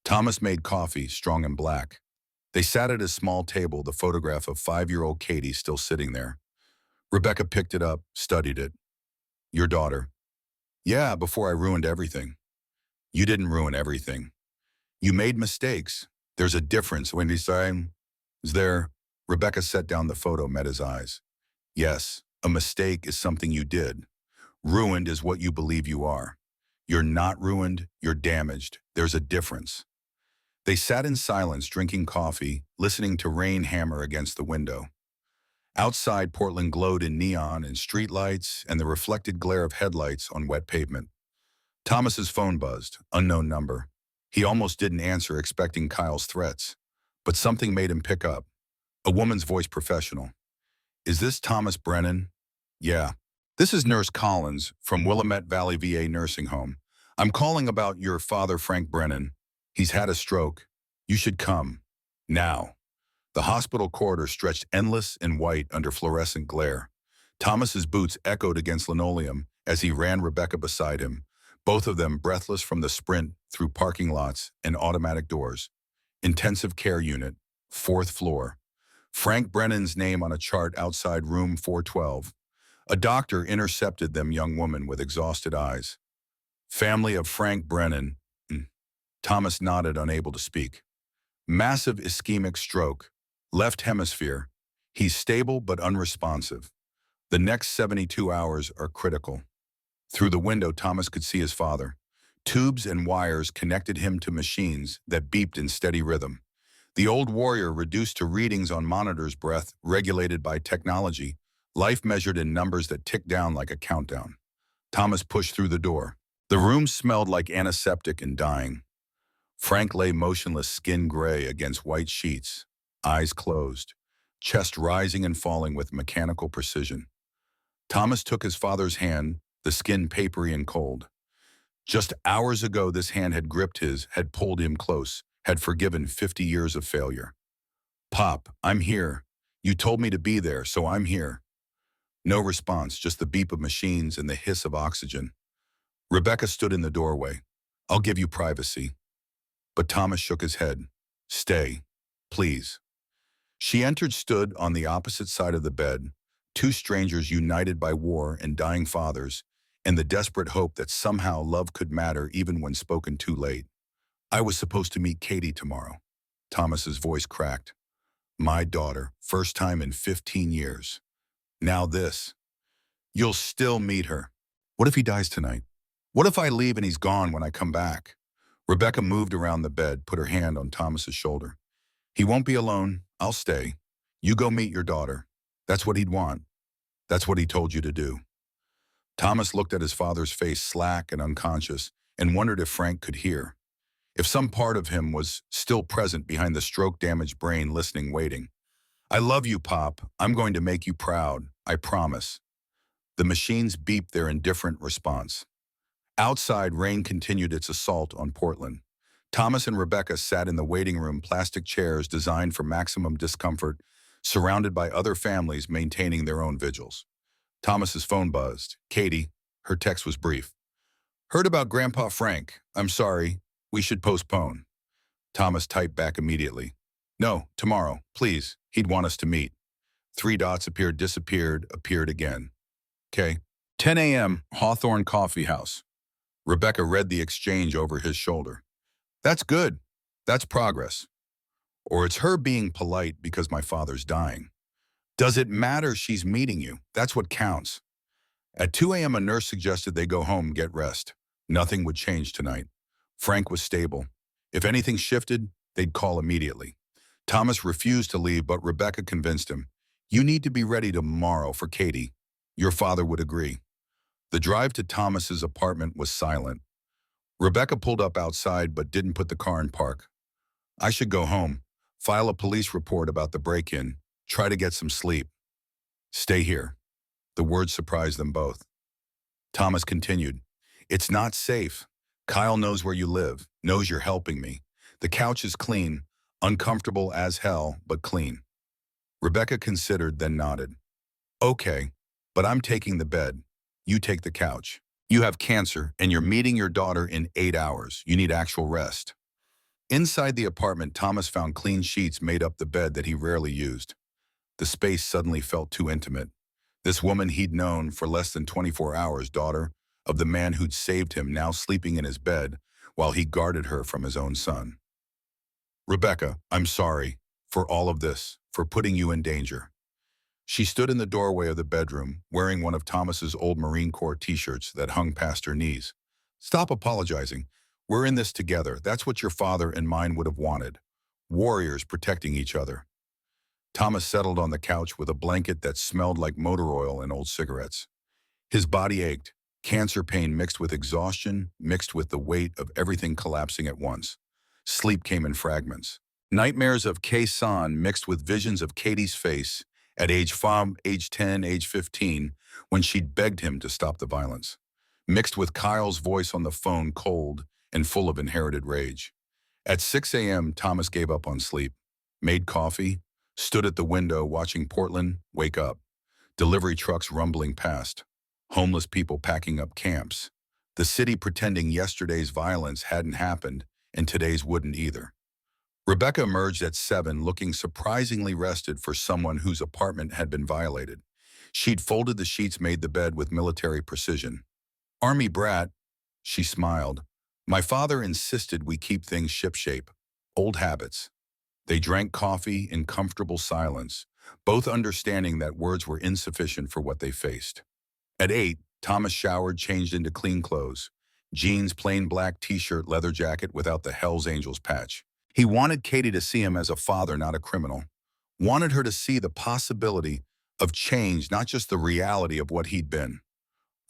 S1: Thomas made coffee, strong and black. They sat at a small table, the photograph of 5-year-old Katie still sitting there. Rebecca picked it up, studied it. Your daughter. Yeah, before I ruined everything. You didn't ruin everything. You made mistakes. There's a difference. Wendy saying, is there? Rebecca set down the photo, met his eyes. Yes, a mistake is something you did. Ruined is what you believe you are. You're not ruined, you're damaged. There's a difference. They sat in silence, drinking coffee, listening to rain hammer against the window. Outside, Portland glowed in neon and streetlights and the reflected glare of headlights on wet pavement. Thomas's phone buzzed, unknown number. He almost didn't answer, expecting Kyle's threats. But something made him pick up. A woman's voice, professional. Is this Thomas Brennan? Yeah. This is Nurse Collins from Willamette Valley VA Nursing Home. I'm calling about your father, Frank Brennan. He's had a stroke. You should come. Now. The hospital corridor stretched endless and white under fluorescent glare. Thomas's boots echoed against linoleum as he ran Rebecca beside him, both of them breathless from the sprint through parking lots and automatic doors. Intensive care unit, 4th floor. Frank Brennan's name on a chart outside room 412. A doctor intercepted them, young woman with exhausted eyes. Family of Frank Brennan. Thomas nodded, unable to speak. Massive ischemic stroke. Left hemisphere. He's stable but unresponsive. The next 72 hours are critical. Through the window, Thomas could see his father. Tubes and wires connected him to machines that beeped in steady rhythm. The old warrior reduced to readings on monitors, breath regulated by technology, life measured in numbers that ticked down like a countdown. Thomas pushed through the door. The room smelled like antiseptic and dying. Frank lay motionless, skin gray against white sheets, eyes closed, chest rising and falling with mechanical precision. Thomas took his father's hand, the skin papery and cold. Just hours ago, this hand had gripped his, had pulled him close, had forgiven 50 years of failure. Pop, I'm here. You told me to be there, so I'm here. No response, just the beep of machines and the hiss of oxygen. Rebecca stood in the doorway. I'll give you privacy. But Thomas shook his head. Stay, please. She entered, stood on the opposite side of the bed, two strangers united by war and dying fathers, and the desperate hope that somehow love could matter even when spoken too late. I was supposed to meet Katie tomorrow. Thomas's voice cracked. My daughter, first time in 15 years. Now this. You'll still meet her. What if he dies tonight? What if I leave and he's gone when I come back? Rebecca moved around the bed, put her hand on Thomas's shoulder. He won't be alone. I'll stay. You go meet your daughter. That's what he'd want. That's what he told you to do. Thomas looked at his father's face, slack and unconscious, and wondered if Frank could hear. If some part of him was still present behind the stroke-damaged brain, listening, waiting. I love you, Pop. I'm going to make you proud. I promise. The machines beeped their indifferent response. Outside, rain continued its assault on Portland. Thomas and Rebecca sat in the waiting room, plastic chairs designed for maximum discomfort, surrounded by other families maintaining their own vigils. Thomas's phone buzzed. Katie, her text was brief. Heard about Grandpa Frank. I'm sorry. We should postpone. Thomas typed back immediately. No, tomorrow, please. He'd want us to meet. 3 dots appeared, disappeared, appeared again. Okay. 10 a.m., Hawthorne Coffee House. Rebecca read the exchange over his shoulder. That's good. That's progress. Or it's her being polite because my father's dying. Does it matter she's meeting you? That's what counts. At 2 a.m., a nurse suggested they go home, get rest. Nothing would change tonight. Frank was stable. If anything shifted, they'd call immediately. Thomas refused to leave, but Rebecca convinced him. You need to be ready tomorrow for Katie. Your father would agree. The drive to Thomas's apartment was silent. Rebecca pulled up outside but didn't put the car in park. I should go home, file a police report about the break-in, try to get some sleep. Stay here. The words surprised them both. Thomas continued. It's not safe. Kyle knows where you live, knows you're helping me. The couch is clean, uncomfortable as hell, but clean. Rebecca considered, then nodded. Okay, but I'm taking the bed. You take the couch. You have cancer, and you're meeting your daughter in 8 hours. You need actual rest. Inside the apartment, Thomas found clean sheets made up the bed that he rarely used. The space suddenly felt too intimate. This woman he'd known for less than 24 hours, daughter of the man who'd saved him, now sleeping in his bed while he guarded her from his own son. Rebecca, I'm sorry for all of this, for putting you in danger. She stood in the doorway of the bedroom, wearing one of Thomas's old Marine Corps t-shirts that hung past her knees. Stop apologizing. We're in this together. That's what your father and mine would have wanted. Warriors protecting each other. Thomas settled on the couch with a blanket that smelled like motor oil and old cigarettes. His body ached, cancer pain mixed with exhaustion, mixed with the weight of everything collapsing at once. Sleep came in fragments. Nightmares of Kay-san mixed with visions of Katie's face at age 5, age 10, age 15, when she'd begged him to stop the violence. Mixed with Kyle's voice on the phone, cold and full of inherited rage. At 6 a.m., Thomas gave up on sleep, made coffee, stood at the window watching Portland wake up. Delivery trucks rumbling past. Homeless people packing up camps. The city pretending yesterday's violence hadn't happened and today's wouldn't either. Rebecca emerged at 7, looking surprisingly rested for someone whose apartment had been violated. She'd folded the sheets, made the bed with military precision. Army brat, she smiled. My father insisted we keep things shipshape. Old habits. They drank coffee in comfortable silence, both understanding that words were insufficient for what they faced. At 8, Thomas showered, changed into clean clothes. Jeans, plain black t-shirt, leather jacket without the Hells Angels patch. He wanted Katie to see him as a father, not a criminal. Wanted her to see the possibility of change, not just the reality of what he'd been.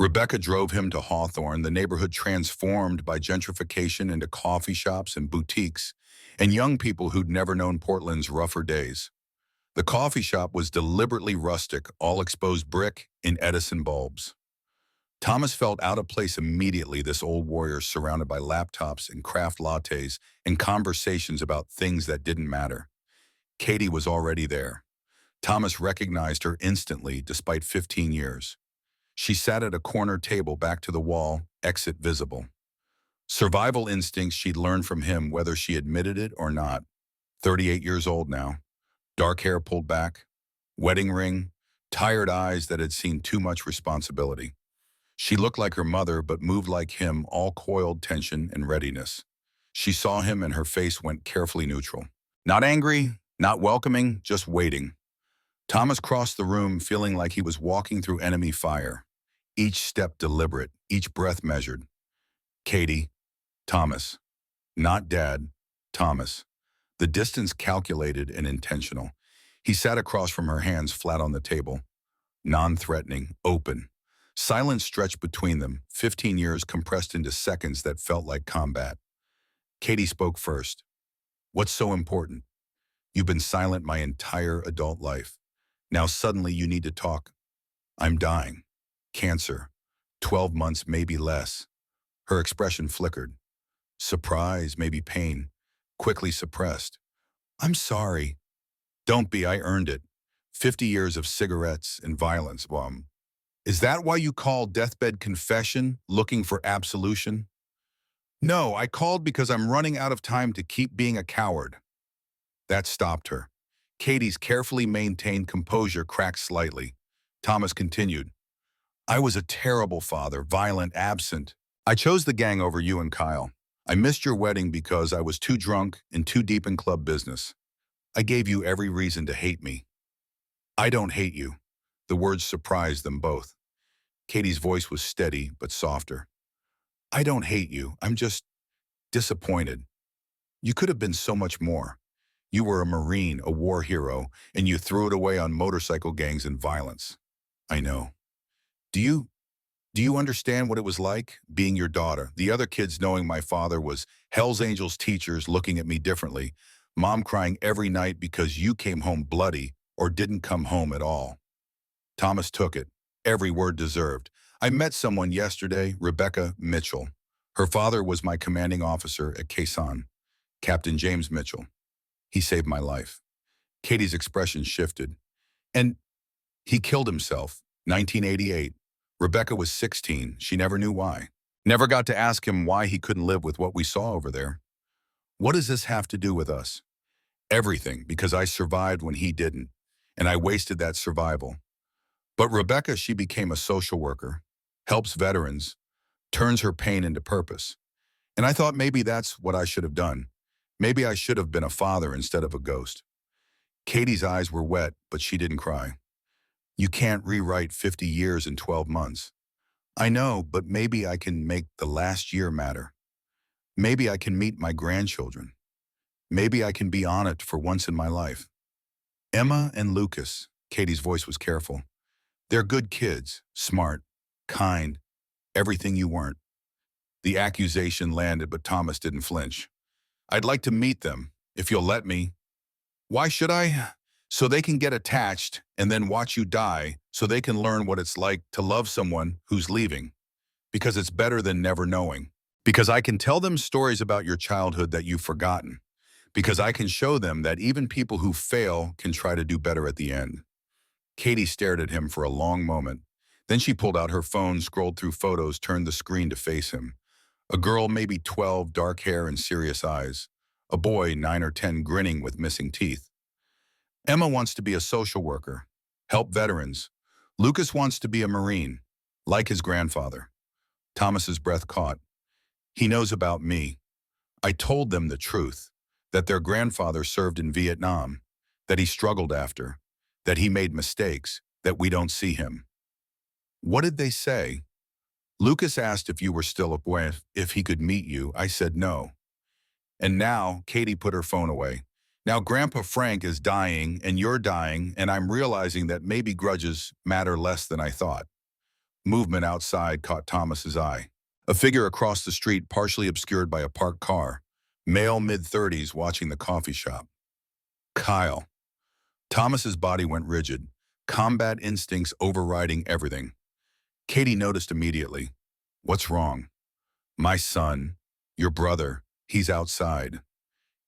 S1: Rebecca drove him to Hawthorne, the neighborhood transformed by gentrification into coffee shops and boutiques, and young people who'd never known Portland's rougher days. The coffee shop was deliberately rustic, all exposed brick in Edison bulbs. Thomas felt out of place immediately, this old warrior surrounded by laptops and craft lattes and conversations about things that didn't matter. Katie was already there. Thomas recognized her instantly, despite 15 years. She sat at a corner table, back to the wall, exit visible. Survival instincts she'd learned from him, whether she admitted it or not. 38 years old now. Dark hair pulled back, wedding ring, tired eyes that had seen too much responsibility. She looked like her mother, but moved like him, all coiled tension and readiness. She saw him and her face went carefully neutral. Not angry, not welcoming, just waiting. Thomas crossed the room feeling like he was walking through enemy fire. each step deliberate, each breath measured. Katie, Thomas, not Dad, Thomas. The distance calculated and intentional. He sat across from her, hands flat on the table, non-threatening, open. Silence stretched between them, 15 years compressed into seconds that felt like combat. Katie spoke first. What's so important? You've been silent my entire adult life. Now suddenly you need to talk. I'm dying. Cancer. 12 months, maybe less. Her expression flickered. Surprise, maybe pain. Quickly suppressed. I'm sorry. Don't be, I earned it. 50 years of cigarettes and violence, Is that why you called deathbed confession, looking for absolution? No, I called because I'm running out of time to keep being a coward. That stopped her. Katie's carefully maintained composure cracked slightly. Thomas continued. I was a terrible father, violent, absent. I chose the gang over you and Kyle. I missed your wedding because I was too drunk and too deep in club business. I gave you every reason to hate me. I don't hate you. The words surprised them both. Katie's voice was steady but softer. I don't hate you. I'm just disappointed. You could have been so much more. You were a Marine, a war hero, and you threw it away on motorcycle gangs and violence. I know. Do you understand what it was like, being your daughter, the other kids knowing my father was Hell's Angels teachers looking at me differently, mom crying every night because you came home bloody or didn't come home at all? Thomas took it, every word deserved. I met someone yesterday, Rebecca Mitchell. Her father was my commanding officer at Quezon, Captain James Mitchell. He saved my life. Katie's expression shifted. And he killed himself, 1988. Rebecca was 16. She never knew why. Never got to ask him why he couldn't live with what we saw over there. What does this have to do with us? Everything, because I survived when he didn't, and I wasted that survival. But Rebecca, she became a social worker, helps veterans, turns her pain into purpose. And I thought maybe that's what I should have done. Maybe I should have been a father instead of a ghost. Katie's eyes were wet, but she didn't cry. You can't rewrite 50 years in 12 months. I know, but maybe I can make the last year matter. Maybe I can meet my grandchildren. Maybe I can be on it for once in my life. Emma and Lucas, Katie's voice was careful. They're good kids, smart, kind, everything you weren't. The accusation landed, but Thomas didn't flinch. I'd like to meet them, if you'll let me. Why should I? So they can get attached and then watch you die, so they can learn what it's like to love someone who's leaving. Because it's better than never knowing. Because I can tell them stories about your childhood that you've forgotten. Because I can show them that even people who fail can try to do better at the end. Katie stared at him for a long moment. Then she pulled out her phone, scrolled through photos, turned the screen to face him. A girl, maybe 12, dark hair and serious eyes. A boy, 9 or 10, grinning with missing teeth. Emma wants to be a social worker, help veterans. Lucas wants to be a Marine, like his grandfather. Thomas's breath caught. He knows about me. I told them the truth, that their grandfather served in Vietnam, that he struggled after, that he made mistakes, that we don't see him. What did they say? Lucas asked if you were still away, if he could meet you. I said no. And now, Katie put her phone away. Now Grandpa Frank is dying and you're dying, and I'm realizing that maybe grudges matter less than I thought. Movement outside caught Thomas's eye. A figure across the street, partially obscured by a parked car. Male mid-30s watching the coffee shop. Kyle. Thomas's body went rigid, combat instincts overriding everything. Katie noticed immediately. What's wrong? My son, your brother, he's outside.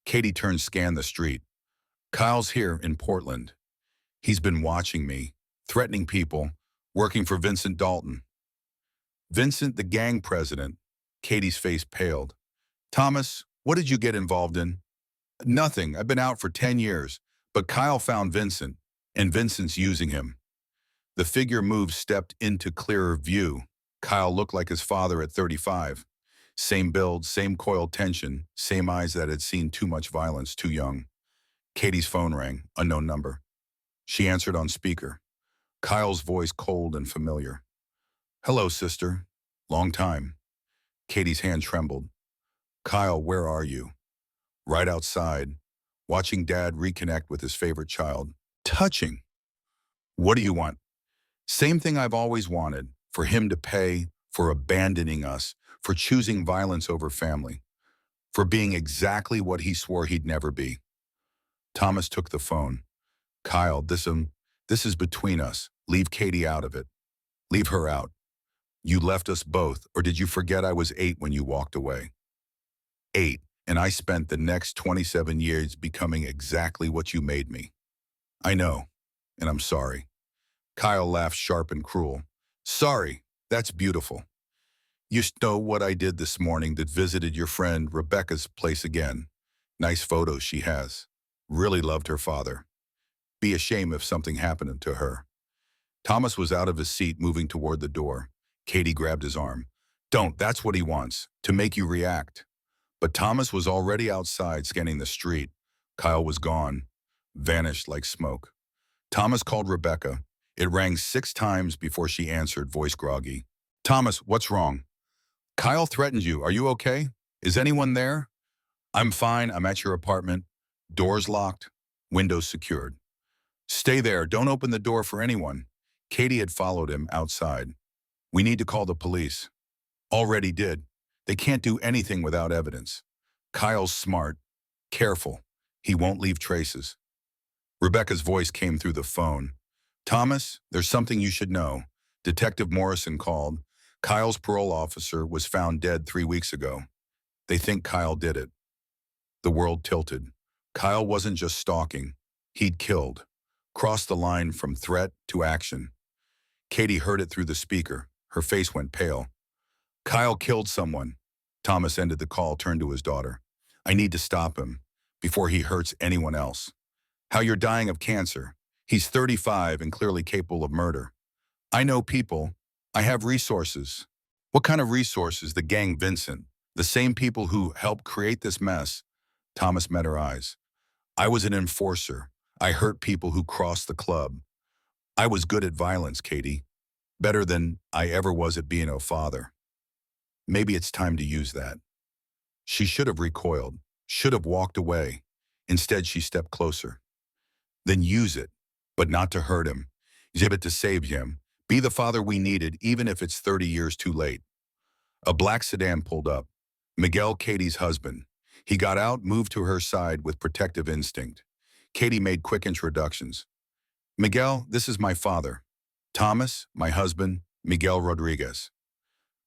S1: Katie turned, scanned the street. Kyle's here in Portland. He's been watching me, threatening people, working for Vincent Dalton. Vincent, the gang president. Katie's face paled. Thomas, what did you get involved in? Nothing. I've been out for 10 years. But Kyle found Vincent, and Vincent's using him. The figure moved, stepped into clearer view. Kyle looked like his father at 35. Same build, same coiled tension, same eyes that had seen too much violence too young. Katie's phone rang, unknown number. She answered on speaker. Kyle's voice cold and familiar. Hello, sister. Long time. Katie's hand trembled. Kyle, where are you? Right outside, watching Dad reconnect with his favorite child. Touching. What do you want? Same thing I've always wanted, for him to pay, for abandoning us, for choosing violence over family, for being exactly what he swore he'd never be. Thomas took the phone. Kyle, this is between us. Leave Katie out of it. Leave her out. You left us both, or did you forget I was 8 when you walked away? 8, and I spent the next 27 years becoming exactly what you made me. I know, and I'm sorry. Kyle laughed sharp and cruel. Sorry, that's beautiful. You know what I did this morning that visited your friend Rebecca's place again. Nice photos she has. Really loved her father. Be a shame if something happened to her. Thomas was out of his seat moving toward the door. Katie grabbed his arm. Don't, that's what he wants, to make you react. But Thomas was already outside scanning the street. Kyle was gone, vanished like smoke. Thomas called Rebecca. It rang 6 times before she answered, voice groggy. Thomas, what's wrong? Kyle threatened you. Are you okay? Is anyone there? I'm fine. I'm at your apartment. Doors locked, windows secured. Stay there. Don't open the door for anyone. Katie had followed him outside. We need to call the police. Already did. They can't do anything without evidence. Kyle's smart. Careful. He won't leave traces. Rebecca's voice came through the phone. Thomas, there's something you should know. Detective Morrison called. Kyle's parole officer was found dead 3 weeks ago. They think Kyle did it. The world tilted. Kyle wasn't just stalking. He'd killed. Crossed the line from threat to action. Katie heard it through the speaker. Her face went pale. Kyle killed someone. Thomas ended the call, turned to his daughter. I need to stop him before he hurts anyone else. How you're dying of cancer. He's 35 and clearly capable of murder. I know people. I have resources. What kind of resources? The gang Vincent. The same people who helped create this mess. Thomas met her eyes. I was an enforcer. I hurt people who crossed the club. I was good at violence, Katie. Better than I ever was at being a father. Maybe it's time to use that. She should have recoiled, should have walked away. Instead, she stepped closer. Then use it, but not to hurt him. Use it to save him. Be the father we needed, even if it's 30 years too late. A black sedan pulled up. Miguel, Katie's husband. He got out, moved to her side with protective instinct. Katie made quick introductions. Miguel, this is my father. Thomas, my husband, Miguel Rodriguez.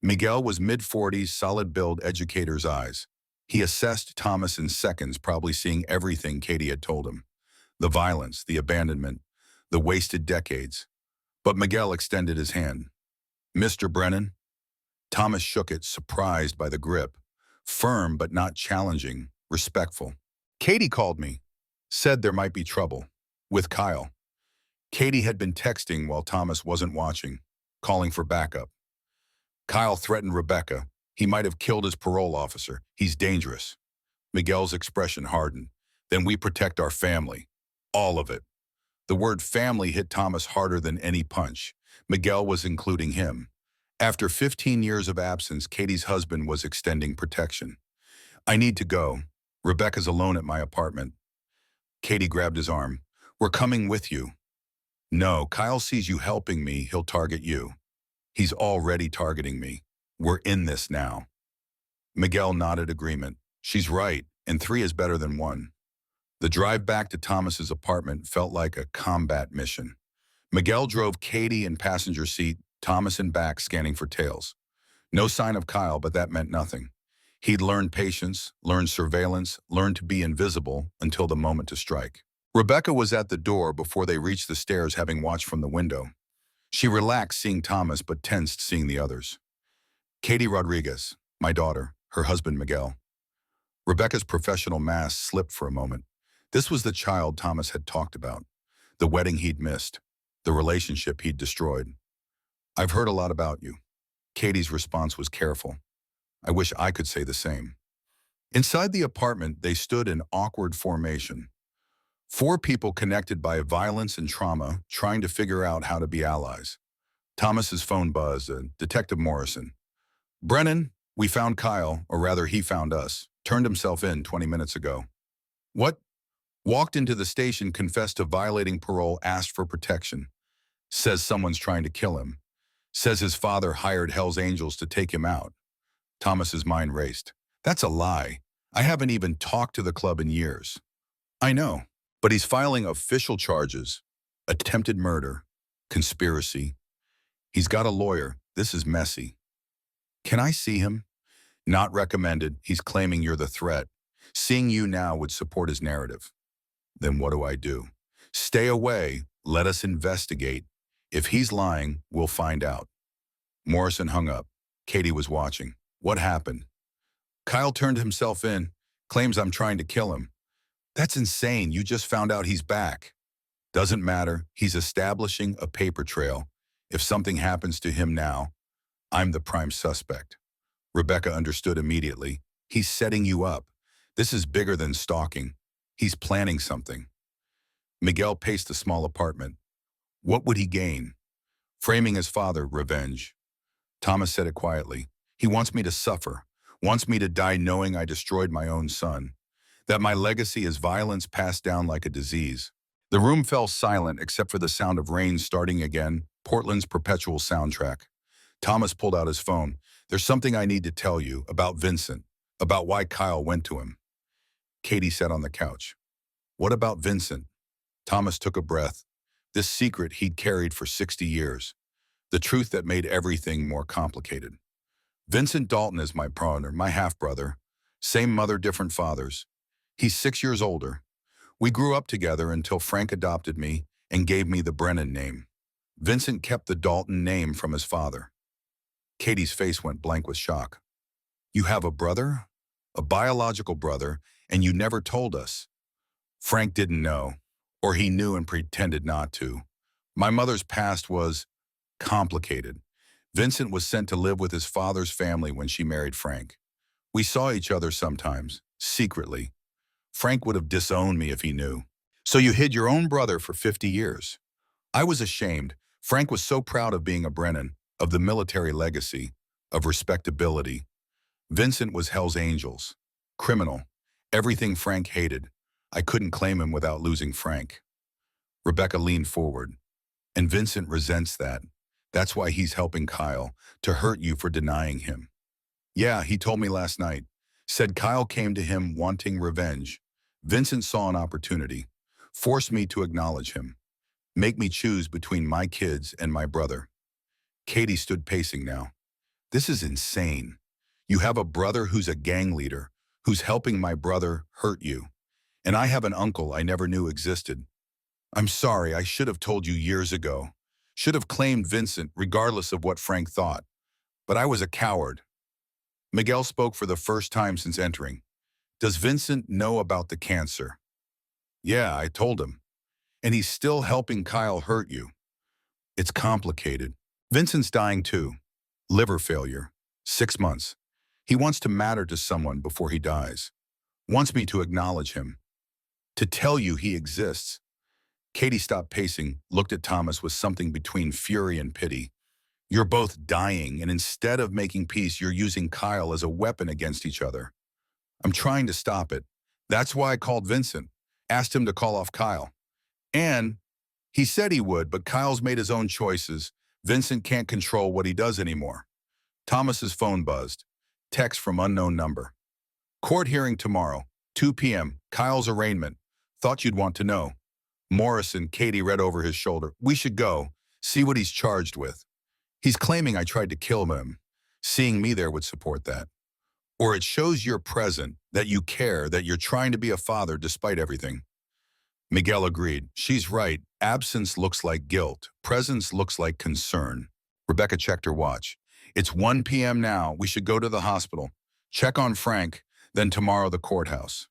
S1: Miguel was mid-40s, solid build, educator's eyes. He assessed Thomas in seconds, probably seeing everything Katie had told him. The violence, the abandonment, the wasted decades. But Miguel extended his hand. Mr. Brennan? Thomas shook it, surprised by the grip. Firm but not challenging, respectful. Katie called me. Said there might be trouble. With Kyle. Katie had been texting while Thomas wasn't watching, calling for backup. Kyle threatened Rebecca. He might have killed his parole officer. He's dangerous. Miguel's expression hardened. Then we protect our family. All of it. The word family hit Thomas harder than any punch. Miguel was including him. After 15 years of absence, Katie's husband was extending protection. I need to go. Rebecca's alone at my apartment. Katie grabbed his arm. We're coming with you. No, Kyle sees you helping me, he'll target you. He's already targeting me. We're in this now. Miguel nodded agreement. She's right, and 3 is better than 1. The drive back to Thomas's apartment felt like a combat mission. Miguel drove Katie in passenger seat, Thomas in back, scanning for tails. No sign of Kyle, but that meant nothing. He'd learned patience, learned surveillance, learned to be invisible until the moment to strike. Rebecca was at the door before they reached the stairs, having watched from the window. She relaxed seeing Thomas, but tensed seeing the others. Katie Rodriguez, my daughter, her husband Miguel. Rebecca's professional mask slipped for a moment. This was the child Thomas had talked about, the wedding he'd missed, the relationship he'd destroyed. I've heard a lot about you. Katie's response was careful. I wish I could say the same. Inside the apartment, they stood in awkward formation. 4 people connected by violence and trauma, trying to figure out how to be allies. Thomas's phone buzzed. Detective Morrison. Brennan, we found Kyle, or rather he found us. Turned himself in 20 minutes ago. What? Walked into the station, confessed to violating parole, asked for protection. Says someone's trying to kill him. Says his father hired Hell's Angels to take him out. Thomas's mind raced. That's a lie. I haven't even talked to the club in years. I know, but he's filing official charges. Attempted murder. Conspiracy. He's got a lawyer. This is messy. Can I see him? Not recommended. He's claiming you're the threat. Seeing you now would support his narrative. Then what do I do? Stay away. Let us investigate. If he's lying, we'll find out. Morrison hung up. Katie was watching. What happened? Kyle turned himself in. Claims I'm trying to kill him. That's insane. You just found out he's back. Doesn't matter. He's establishing a paper trail. If something happens to him now, I'm the prime suspect. Rebecca understood immediately. He's setting you up. This is bigger than stalking. He's planning something. Miguel paced the small apartment. What would he gain? Framing his father, revenge. Thomas said it quietly. He wants me to suffer, wants me to die knowing I destroyed my own son, that my legacy is violence passed down like a disease. The room fell silent except for the sound of rain starting again, Portland's perpetual soundtrack. Thomas pulled out his phone. There's something I need to tell you about Vincent, about why Kyle went to him. Katie sat on the couch. What about Vincent? Thomas took a breath. This secret he'd carried for 60 years. The truth that made everything more complicated. Vincent Dalton is my partner, my half-brother. Same mother, different fathers. He's 6 years older. We grew up together until Frank adopted me and gave me the Brennan name. Vincent kept the Dalton name from his father. Katie's face went blank with shock. You have a brother? A biological brother, and you never told us. Frank didn't know, or he knew and pretended not to. My mother's past was complicated. Vincent was sent to live with his father's family when she married Frank. We saw each other sometimes, secretly. Frank would have disowned me if he knew. So you hid your own brother for 50 years. I was ashamed. Frank was so proud of being a Brennan, of the military legacy, of respectability. Vincent was Hell's Angels. Criminal. Everything Frank hated. I couldn't claim him without losing Frank. Rebecca leaned forward. And Vincent resents that. That's why he's helping Kyle, to hurt you for denying him. Yeah, he told me last night. Said Kyle came to him wanting revenge. Vincent saw an opportunity. Forced me to acknowledge him. Make me choose between my kids and my brother. Katie stood pacing now. This is insane. You have a brother who's a gang leader, who's helping my brother hurt you. And I have an uncle I never knew existed. I'm sorry, I should have told you years ago. Should have claimed Vincent regardless of what Frank thought. But I was a coward. Miguel spoke for the first time since entering. Does Vincent know about the cancer? Yeah, I told him. And he's still helping Kyle hurt you. It's complicated. Vincent's dying too. Liver failure. 6 months. He wants to matter to someone before he dies. Wants me to acknowledge him. To tell you he exists. Katie stopped pacing, looked at Thomas with something between fury and pity. You're both dying, and instead of making peace, you're using Kyle as a weapon against each other. I'm trying to stop it. That's why I called Vincent. Asked him to call off Kyle. And he said he would, but Kyle's made his own choices. Vincent can't control what he does anymore. Thomas's phone buzzed. Text from unknown number. Court hearing tomorrow, 2 p.m. Kyle's arraignment. Thought you'd want to know. Morrison, Katie read over his shoulder. We should go. See what he's charged with. He's claiming I tried to kill him. Seeing me there would support that. Or it shows you're present, that you care, that you're trying to be a father despite everything. Miguel agreed. She's right. Absence looks like guilt. Presence looks like concern. Rebecca checked her watch. It's 1 p.m. now. We should go to the hospital. Check on Frank, then tomorrow the courthouse.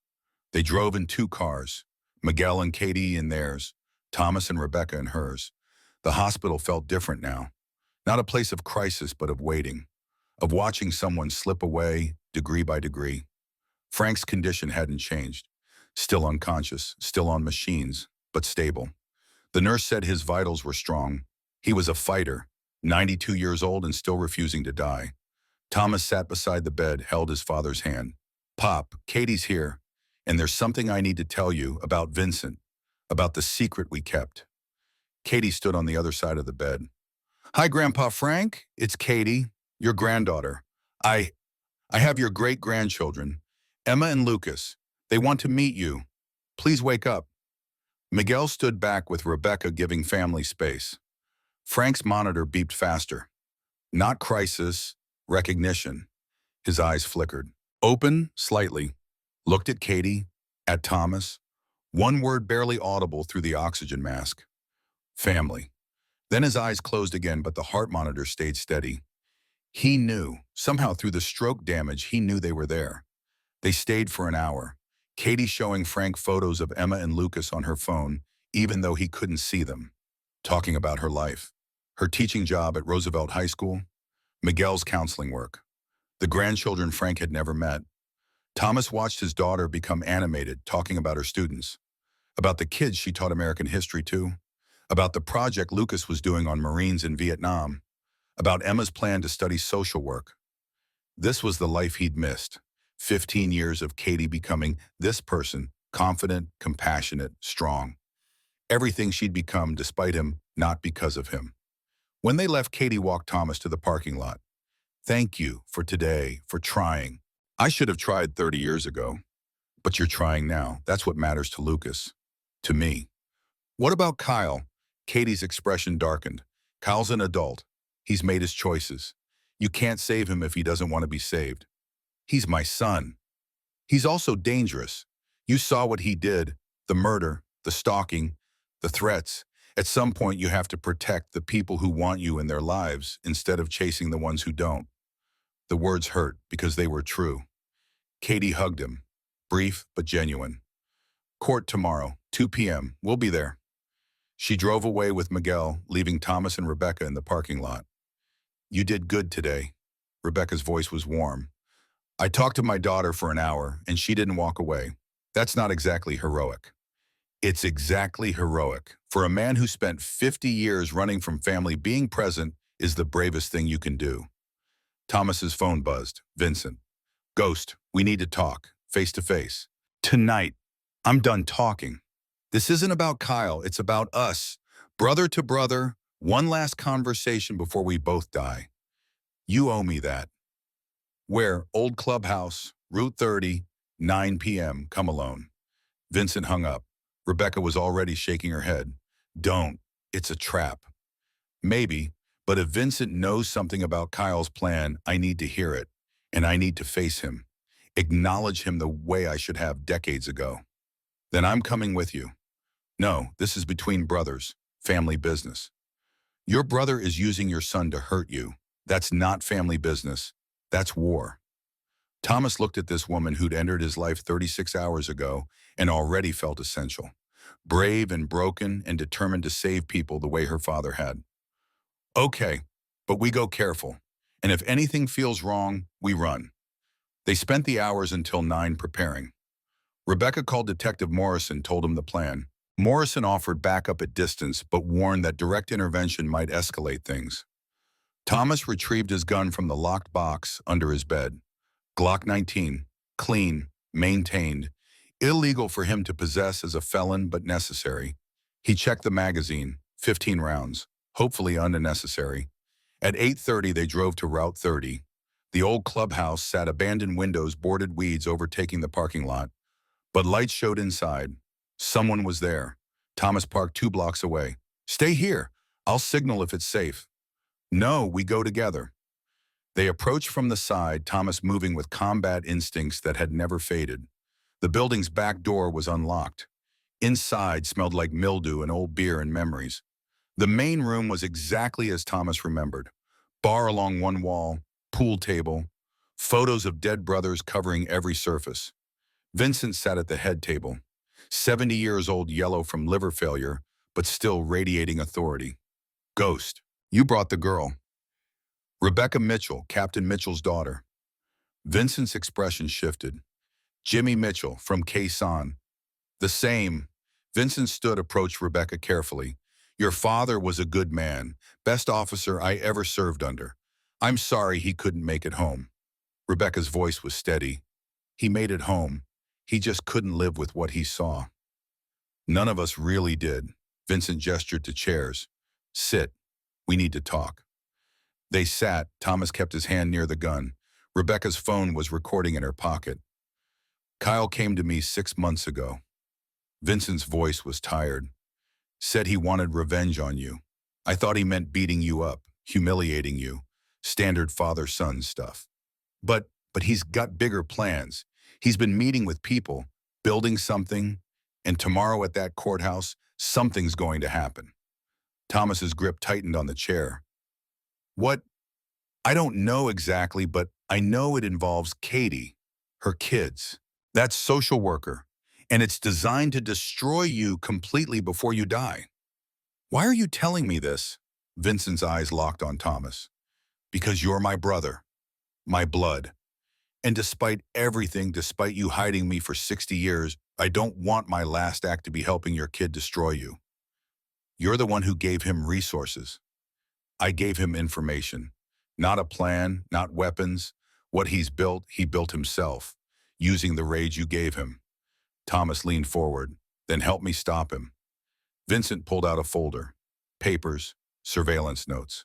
S1: They drove in 2 cars. Miguel and Katie in theirs. Thomas and Rebecca in hers. The hospital felt different now. Not a place of crisis, but of waiting. Of watching someone slip away, degree by degree. Frank's condition hadn't changed. Still unconscious, still on machines, but stable. The nurse said his vitals were strong. He was a fighter. 92 years old and still refusing to die. Thomas sat beside the bed, held his father's hand. Pop, Katie's here, and there's something I need to tell you about Vincent, about the secret we kept. Katie stood on the other side of the bed. Hi, Grandpa Frank. It's Katie, your granddaughter. I have your great-grandchildren, Emma and Lucas. They want to meet you. Please wake up. Miguel stood back with Rebecca giving family space. Frank's monitor beeped faster. Not crisis, recognition. His eyes flickered. Open, slightly. Looked at Katie, at Thomas. One word barely audible through the oxygen mask. Family. Then his eyes closed again, but the heart monitor stayed steady. He knew, somehow through the stroke damage, he knew they were there. They stayed for an hour. Katie showing Frank photos of Emma and Lucas on her phone, even though he couldn't see them. Talking about her life. Her teaching job at Roosevelt High School. Miguel's counseling work. The grandchildren Frank had never met. Thomas watched his daughter become animated, talking about her students. About the kids she taught American history to. About the project Lucas was doing on Marines in Vietnam. About Emma's plan to study social work. This was the life he'd missed. 15 years of Katie becoming this person, confident, compassionate, strong. Everything she'd become despite him, not because of him. When they left, Katie walked Thomas to the parking lot. Thank you for today, for trying. I should have tried 30 years ago. But you're trying now. That's what matters to Lucas. To me. What about Kyle? Katie's expression darkened. Kyle's an adult. He's made his choices. You can't save him if he doesn't want to be saved. He's my son. He's also dangerous. You saw what he did, the murder, the stalking, the threats. At some point, you have to protect the people who want you in their lives instead of chasing the ones who don't. The words hurt because they were true. Katie hugged him, brief but genuine. Court tomorrow, 2 p.m. We'll be there. She drove away with Miguel, leaving Thomas and Rebecca in the parking lot. You did good today. Rebecca's voice was warm. I talked to my daughter for an hour, and she didn't walk away. That's not exactly heroic. It's exactly heroic. For a man who spent 50 years running from family, being present is the bravest thing you can do. Thomas's phone buzzed. Vincent. Ghost, we need to talk, face to face. Tonight. I'm done talking. This isn't about Kyle, it's about us. Brother to brother, one last conversation before we both die. You owe me that. Where? Old Clubhouse, Route 30, 9 p.m. Come alone. Vincent hung up. Rebecca was already shaking her head. Don't. It's a trap. Maybe, but if Vincent knows something about Kyle's plan, I need to hear it, and I need to face him. Acknowledge him the way I should have decades ago. Then I'm coming with you. No, this is between brothers, family business. Your brother is using your son to hurt you. That's not family business. That's war. Thomas looked at this woman who'd entered his life 36 hours ago and already felt essential. Brave and broken and determined to save people the way her father had. Okay, but we go careful. And if anything feels wrong, we run. They spent the hours until 9 preparing. Rebecca called Detective Morrison, told him the plan. Morrison offered backup at distance, but warned that direct intervention might escalate things. Thomas retrieved his gun from the locked box under his bed. Glock 19, clean, maintained, illegal for him to possess as a felon but necessary. He checked the magazine, 15 rounds, hopefully unnecessary. At 8:30 they drove to Route 30. The old clubhouse sat abandoned windows, boarded weeds overtaking the parking lot. But lights showed inside. Someone was there. Thomas parked 2 blocks away. Stay here. I'll signal if it's safe. No, we go together. They approached from the side, Thomas moving with combat instincts that had never faded. The building's back door was unlocked. Inside smelled like mildew and old beer and memories. The main room was exactly as Thomas remembered. Bar along one wall, pool table, photos of dead brothers covering every surface. Vincent sat at the head table, 70 years old, yellow from liver failure, but still radiating authority. Ghost, you brought the girl. Rebecca Mitchell, Captain Mitchell's daughter. Vincent's expression shifted. Jimmy Mitchell, from Quezon. The same. Vincent stood, approached Rebecca carefully. Your father was a good man, best officer I ever served under. I'm sorry he couldn't make it home. Rebecca's voice was steady. He made it home. He just couldn't live with what he saw. None of us really did. Vincent gestured to chairs. Sit. We need to talk. They sat. Thomas kept his hand near the gun. Rebecca's phone was recording in her pocket. Kyle came to me 6 months ago. Vincent's voice was tired. Said he wanted revenge on you. I thought he meant beating you up, humiliating you. Standard father-son stuff. But he's got bigger plans. He's been meeting with people, building something, and tomorrow at that courthouse, something's going to happen. Thomas's grip tightened on the chair. What? I don't know exactly, but I know it involves Katie, her kids. That's social worker, and it's designed to destroy you completely before you die. Why are you telling me this? Vincent's eyes locked on Thomas. Because you're my brother, my blood. And despite everything, despite you hiding me for 60 years, I don't want my last act to be helping your kid destroy you. You're the one who gave him resources. I gave him information. Not a plan, not weapons. What he built himself, using the rage you gave him. Thomas leaned forward, then helped me stop him. Vincent pulled out a folder. Papers, surveillance notes.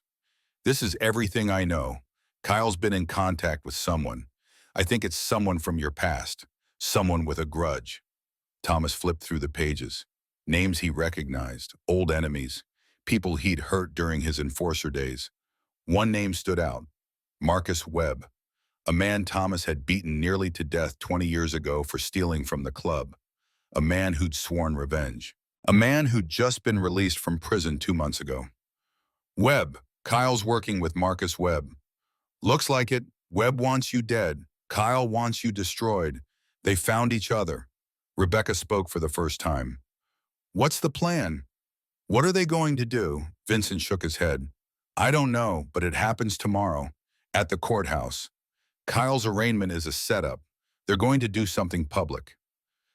S1: This is everything I know. Kyle's been in contact with someone. I think it's someone from your past. Someone with a grudge. Thomas flipped through the pages. Names he recognized, old enemies, people he'd hurt during his enforcer days. One name stood out, Marcus Webb, a man Thomas had beaten nearly to death 20 years ago for stealing from the club, a man who'd sworn revenge, a man who'd just been released from prison 2 months ago. Webb, Kyle's working with Marcus Webb. Looks like it. Webb wants you dead. Kyle wants you destroyed. They found each other. Rebecca spoke for the first time. What's the plan? What are they going to do? Vincent shook his head. I don't know, but it happens tomorrow, at the courthouse. Kyle's arraignment is a setup. They're going to do something public.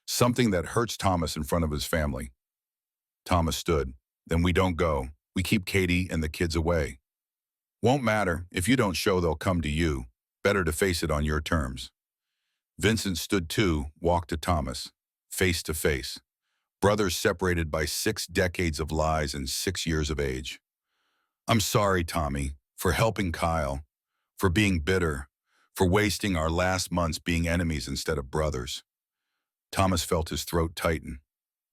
S1: Something that hurts Thomas in front of his family. Thomas stood. Then we don't go. We keep Katie and the kids away. Won't matter. If you don't show, they'll come to you. Better to face it on your terms. Vincent stood too, walked to Thomas, face to face. Brothers separated by 6 decades of lies and 6 years of age. I'm sorry, Tommy, for helping Kyle, for being bitter, for wasting our last months being enemies instead of brothers. Thomas felt his throat tighten.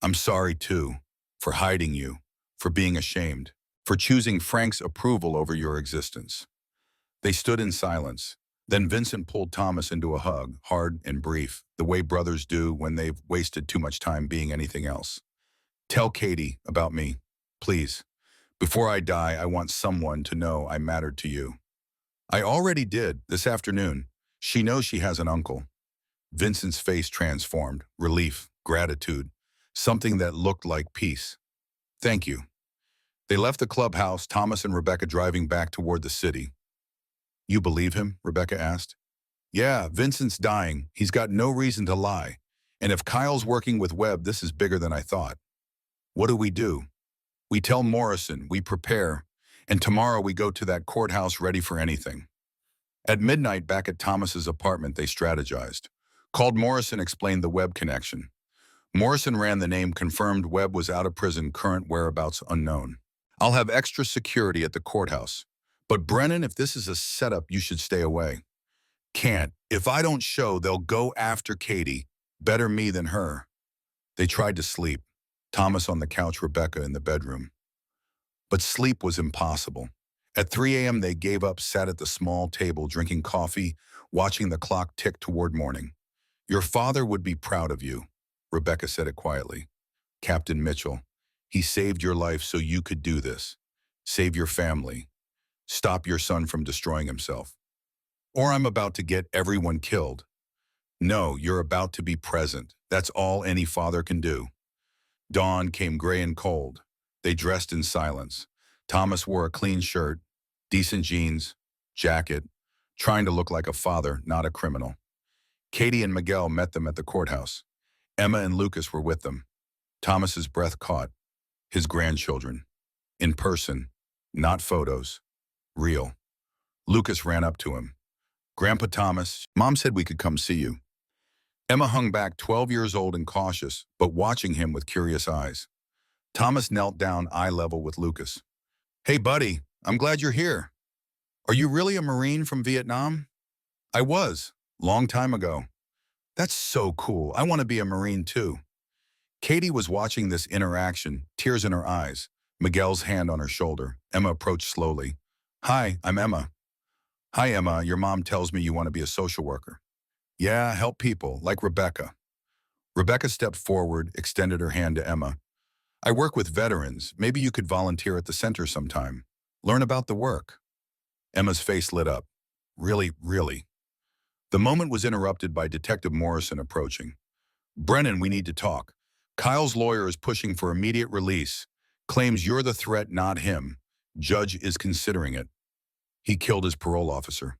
S1: I'm sorry, too, for hiding you, for being ashamed, for choosing Frank's approval over your existence. They stood in silence. Then Vincent pulled Thomas into a hug, hard and brief, the way brothers do when they've wasted too much time being anything else. Tell Katie about me, please. Before I die, I want someone to know I mattered to you. I already did, this afternoon. She knows she has an uncle. Vincent's face transformed, relief, gratitude, something that looked like peace. Thank you. They left the clubhouse, Thomas and Rebecca driving back toward the city. You believe him? Rebecca asked. Yeah, Vincent's dying. He's got no reason to lie. And if Kyle's working with Webb, this is bigger than I thought. What do? We tell Morrison, we prepare, and tomorrow we go to that courthouse ready for anything. At midnight, back at Thomas's apartment, they strategized. Called Morrison, explained the Webb connection. Morrison ran the name, confirmed Webb was out of prison, current whereabouts unknown. I'll have extra security at the courthouse. But Brennan, if this is a setup, you should stay away. Can't. If I don't show, they'll go after Katie. Better me than her. They tried to sleep. Thomas on the couch, Rebecca in the bedroom. But sleep was impossible. At 3 a.m. they gave up, sat at the small table, drinking coffee, watching the clock tick toward morning. Your father would be proud of you, Rebecca said it quietly. Captain Mitchell, he saved your life so you could do this. Save your family. Stop your son from destroying himself. Or I'm about to get everyone killed. No, you're about to be present. That's all any father can do. Dawn came gray and cold. They dressed in silence. Thomas wore a clean shirt, decent jeans, jacket, trying to look like a father, not a criminal. Katie and Miguel met them at the courthouse. Emma and Lucas were with them. Thomas's breath caught. His grandchildren. In person, not photos. Real. Lucas ran up to him. Grandpa Thomas, Mom said we could come see you. Emma hung back, 12 years old and cautious, but watching him with curious eyes. Thomas knelt down eye level with Lucas. Hey, buddy, I'm glad you're here. Are you really a Marine from Vietnam? I was, long time ago. That's so cool. I want to be a Marine too. Katie was watching this interaction, tears in her eyes, Miguel's hand on her shoulder. Emma approached slowly. Hi, I'm Emma. Hi, Emma. Your mom tells me you want to be a social worker. Yeah, help people, like Rebecca. Rebecca stepped forward, extended her hand to Emma. I work with veterans. Maybe you could volunteer at the center sometime. Learn about the work. Emma's face lit up. Really, really. The moment was interrupted by Detective Morrison approaching. Brennan, we need to talk. Kyle's lawyer is pushing for immediate release. Claims you're the threat, not him. Judge is considering it. He killed his parole officer.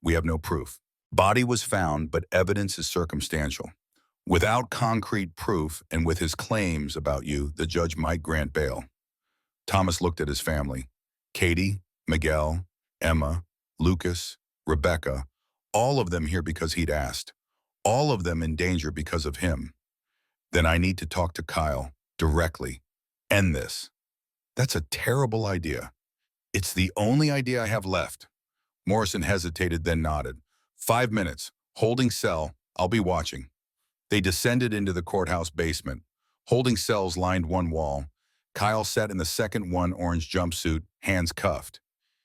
S1: We have no proof. Body was found, but evidence is circumstantial. Without concrete proof and with his claims about you, the judge might grant bail. Thomas looked at his family. Katie, Miguel, Emma, Lucas, Rebecca, all of them here because he'd asked. All of them in danger because of him. Then I need to talk to Kyle directly. End this. That's a terrible idea. It's the only idea I have left. Morrison hesitated, then nodded. 5 minutes. Holding cell. I'll be watching. They descended into the courthouse basement. Holding cells lined one wall. Kyle sat in the second one, orange jumpsuit, hands cuffed.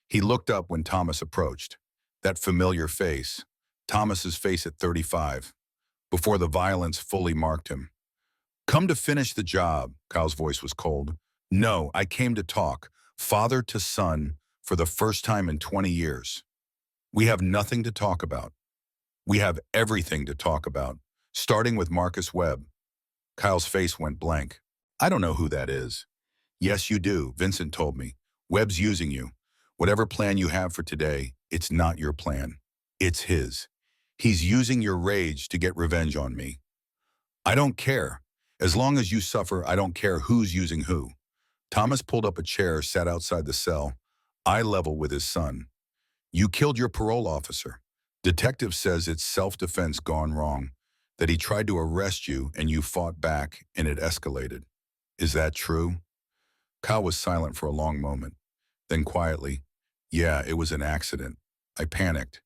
S1: He looked up when Thomas approached. That familiar face. Thomas's face at 35. Before the violence fully marked him. Come to finish the job, Kyle's voice was cold. No, I came to talk, father to son, for the first time in 20 years. We have nothing to talk about. We have everything to talk about, starting with Marcus Webb. Kyle's face went blank. I don't know who that is. Yes, you do, Vincent told me. Webb's using you. Whatever plan you have for today, it's not your plan. It's his. He's using your rage to get revenge on me. I don't care. As long as you suffer, I don't care who's using who. Thomas pulled up a chair, sat outside the cell, eye level with his son. You killed your parole officer. Detective says it's self-defense gone wrong, that he tried to arrest you and you fought back and it escalated. Is that true? Kyle was silent for a long moment. Then quietly, yeah, it was an accident. I panicked.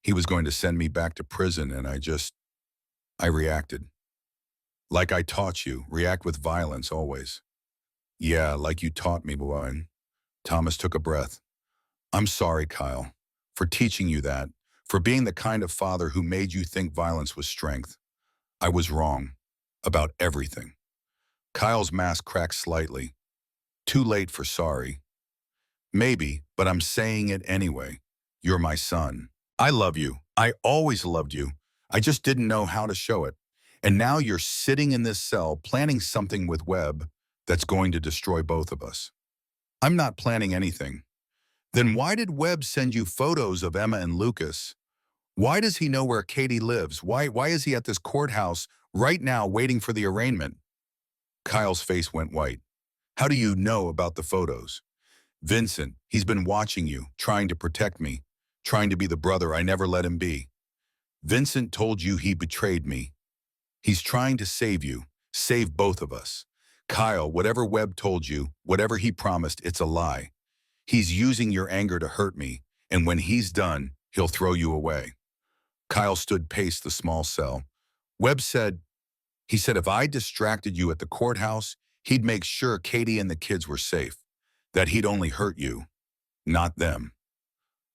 S1: He was going to send me back to prison and I reacted. Like I taught you, react with violence always. Yeah, like you taught me, boy. Thomas took a breath. I'm sorry, Kyle, for teaching you that, for being the kind of father who made you think violence was strength. I was wrong. About everything. Kyle's mask cracked slightly. Too late for sorry. Maybe, but I'm saying it anyway. You're my son. I love you. I always loved you. I just didn't know how to show it. And now you're sitting in this cell planning something with Webb that's going to destroy both of us. I'm not planning anything. Then why did Webb send you photos of Emma and Lucas? Why does he know where Katie lives? Why is he at this courthouse right now waiting for the arraignment? Kyle's face went white. How do you know about the photos? Vincent, he's been watching you, trying to protect me, trying to be the brother I never let him be. Vincent told you he betrayed me. He's trying to save you, save both of us. Kyle, whatever Webb told you, whatever he promised, it's a lie. He's using your anger to hurt me, and when he's done, he'll throw you away. Kyle stood paced the small cell. Webb said, if I distracted you at the courthouse, he'd make sure Katie and the kids were safe, that he'd only hurt you, not them.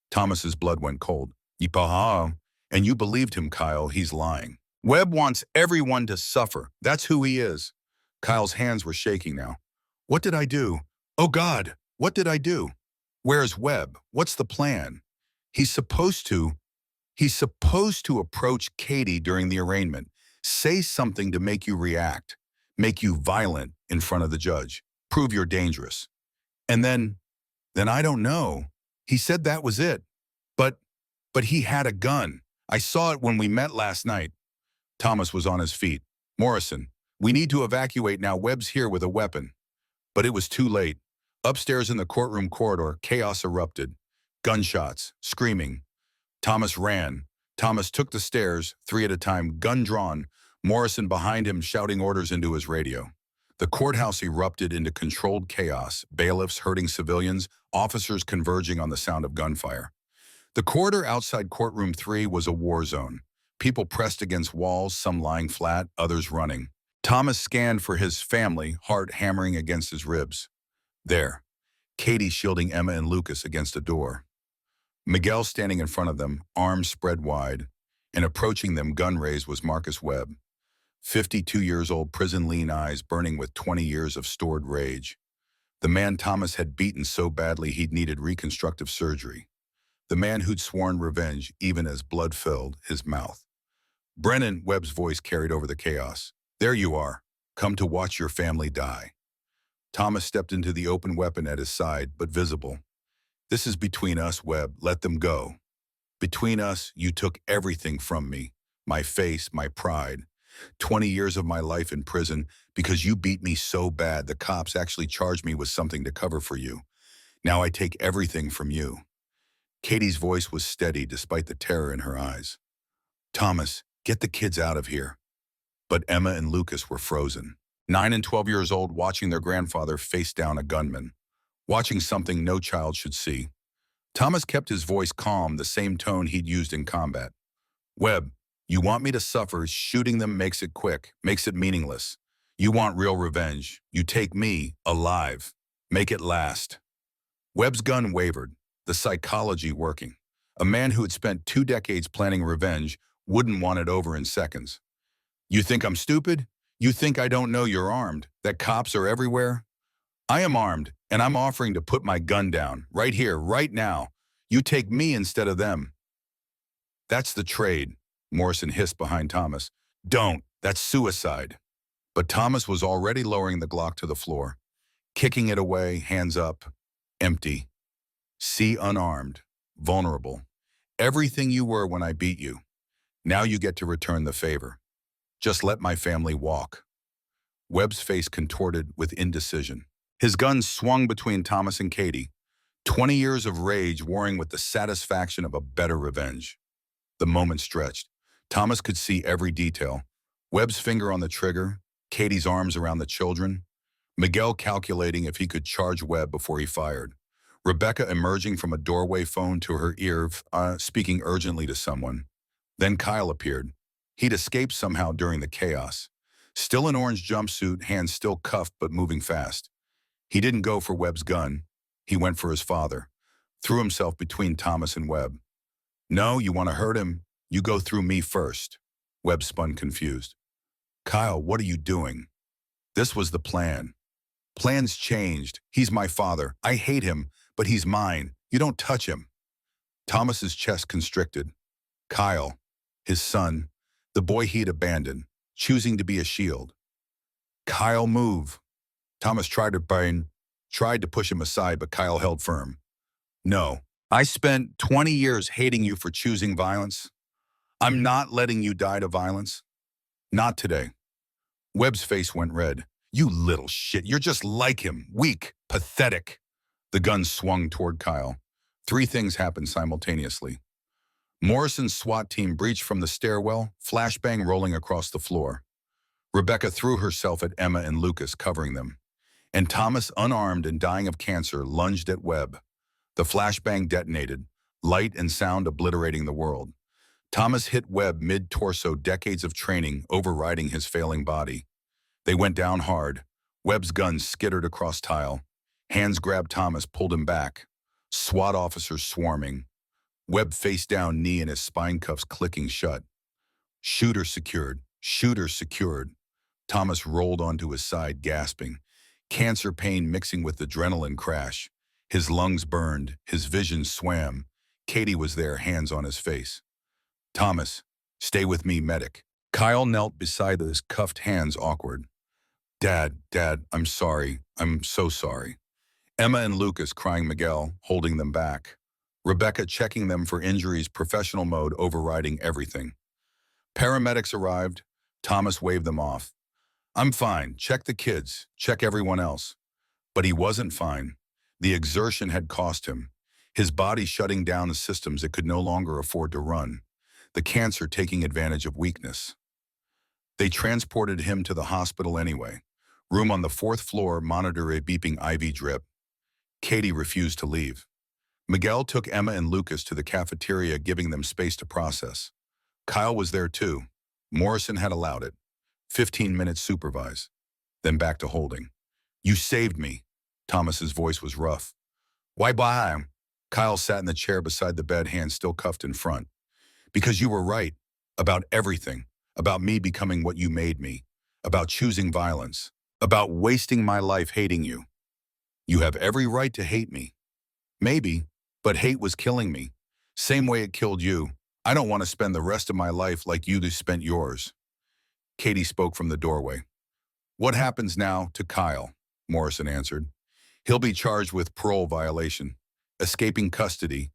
S1: Thomas's blood went cold. Yipaha, and you believed him, Kyle, he's lying. Webb wants everyone to suffer. That's who he is. Kyle's hands were shaking now. What did I do? Oh God, what did I do? Where's Webb? What's the plan? He's supposed to approach Katie during the arraignment, say something to make you react, make you violent in front of the judge, prove you're dangerous. And then I don't know. He said that was it. But he had a gun. I saw it when we met last night. Thomas was on his feet. Morrison, we need to evacuate now. Webb's here with a weapon. But it was too late. Upstairs in the courtroom corridor, chaos erupted. Gunshots, screaming. Thomas ran. Thomas took the stairs, three at a time, gun drawn, Morrison behind him shouting orders into his radio. The courthouse erupted into controlled chaos, bailiffs hurting civilians, officers converging on the sound of gunfire. The corridor outside courtroom 3 was a war zone. People pressed against walls, some lying flat, others running. Thomas scanned for his family, heart hammering against his ribs. There, Katie shielding Emma and Lucas against a door. Miguel standing in front of them, arms spread wide, and approaching them, gun raised, was Marcus Webb. 52 years old, prison lean eyes burning with 20 years of stored rage. The man Thomas had beaten so badly he'd needed reconstructive surgery. The man who'd sworn revenge even as blood filled his mouth. Brennan, Webb's voice carried over the chaos. There you are. Come to watch your family die. Thomas stepped into the open weapon at his side, but visible. This is between us, Webb. Let them go. Between us, you took everything from me. My face, my pride. 20 years of my life in prison because you beat me so bad the cops actually charged me with something to cover for you. Now I take everything from you. Katie's voice was steady despite the terror in her eyes. Thomas, get the kids out of here. But Emma and Lucas were frozen. 9 and 12 years old, watching their grandfather face down a gunman. Watching something no child should see. Thomas kept his voice calm, the same tone he'd used in combat. Webb, you want me to suffer, shooting them makes it quick, makes it meaningless. You want real revenge. You take me, alive. Make it last. Webb's gun wavered, the psychology working. A man who had spent 2 decades planning revenge wouldn't want it over in seconds. You think I'm stupid? You think I don't know you're armed, that cops are everywhere? I am armed, and I'm offering to put my gun down, right here, right now. You take me instead of them. That's the trade, Morrison hissed behind Thomas. Don't, that's suicide. But Thomas was already lowering the Glock to the floor, kicking it away, hands up, empty. See, unarmed, vulnerable. Everything you were when I beat you. Now you get to return the favor. Just let my family walk. Webb's face contorted with indecision. His gun swung between Thomas and Katie, 20 years of rage warring with the satisfaction of a better revenge. The moment stretched. Thomas could see every detail. Webb's finger on the trigger, Katie's arms around the children, Miguel calculating if he could charge Webb before he fired, Rebecca emerging from a doorway phone to her ear, speaking urgently to someone. Then Kyle appeared. He'd escaped somehow during the chaos. Still in orange jumpsuit, hands still cuffed but moving fast. He didn't go for Webb's gun. He went for his father. Threw himself between Thomas and Webb. No, you want to hurt him? You go through me first. Webb spun confused. Kyle, what are you doing? This was the plan. Plans changed. He's my father. I hate him, but he's mine. You don't touch him. Thomas's chest constricted. Kyle, his son, the boy he'd abandoned, choosing to be a shield. Kyle, move. Thomas tried to push him aside, but Kyle held firm. No, I spent 20 years hating you for choosing violence. I'm not letting you die to violence. Not today. Webb's face went red. You little shit, you're just like him, weak, pathetic. The gun swung toward Kyle. 3 things happened simultaneously. Morrison's SWAT team breached from the stairwell, flashbang rolling across the floor. Rebecca threw herself at Emma and Lucas, covering them. And Thomas, unarmed and dying of cancer, lunged at Webb. The flashbang detonated, light and sound obliterating the world. Thomas hit Webb mid-torso, decades of training overriding his failing body. They went down hard. Webb's gun skittered across tile. Hands grabbed Thomas, pulled him back. SWAT officers swarming. Webb face down, knee in his spine cuffs clicking shut. Shooter secured. Shooter secured. Thomas rolled onto his side, gasping. Cancer pain mixing with adrenaline crash. His lungs burned. His vision swam. Katie was there, hands on his face. Thomas, stay with me, medic. Kyle knelt beside his cuffed hands, awkward. Dad, I'm sorry. I'm so sorry. Emma and Lucas crying, Miguel holding them back. Rebecca checking them for injuries, professional mode overriding everything. Paramedics arrived. Thomas waved them off. I'm fine. Check the kids. Check everyone else. But he wasn't fine. The exertion had cost him, his body shutting down the systems it could no longer afford to run, the cancer taking advantage of weakness. They transported him to the hospital anyway. Room on the fourth floor, monitor a beeping IV drip. Katie refused to leave. Miguel took Emma and Lucas to the cafeteria, giving them space to process. Kyle was there too. Morrison had allowed it. 15 minutes supervise. Then back to holding. You saved me. Thomas's voice was rough. Why by? Kyle sat in the chair beside the bed, hands still cuffed in front. Because you were right. About everything. About me becoming what you made me. About choosing violence. About wasting my life hating you. You have every right to hate me. Maybe, but hate was killing me. Same way it killed you. I don't want to spend the rest of my life like you spent yours. Katie spoke from the doorway. What happens now to Kyle? Morrison answered. He'll be charged with parole violation, escaping custody,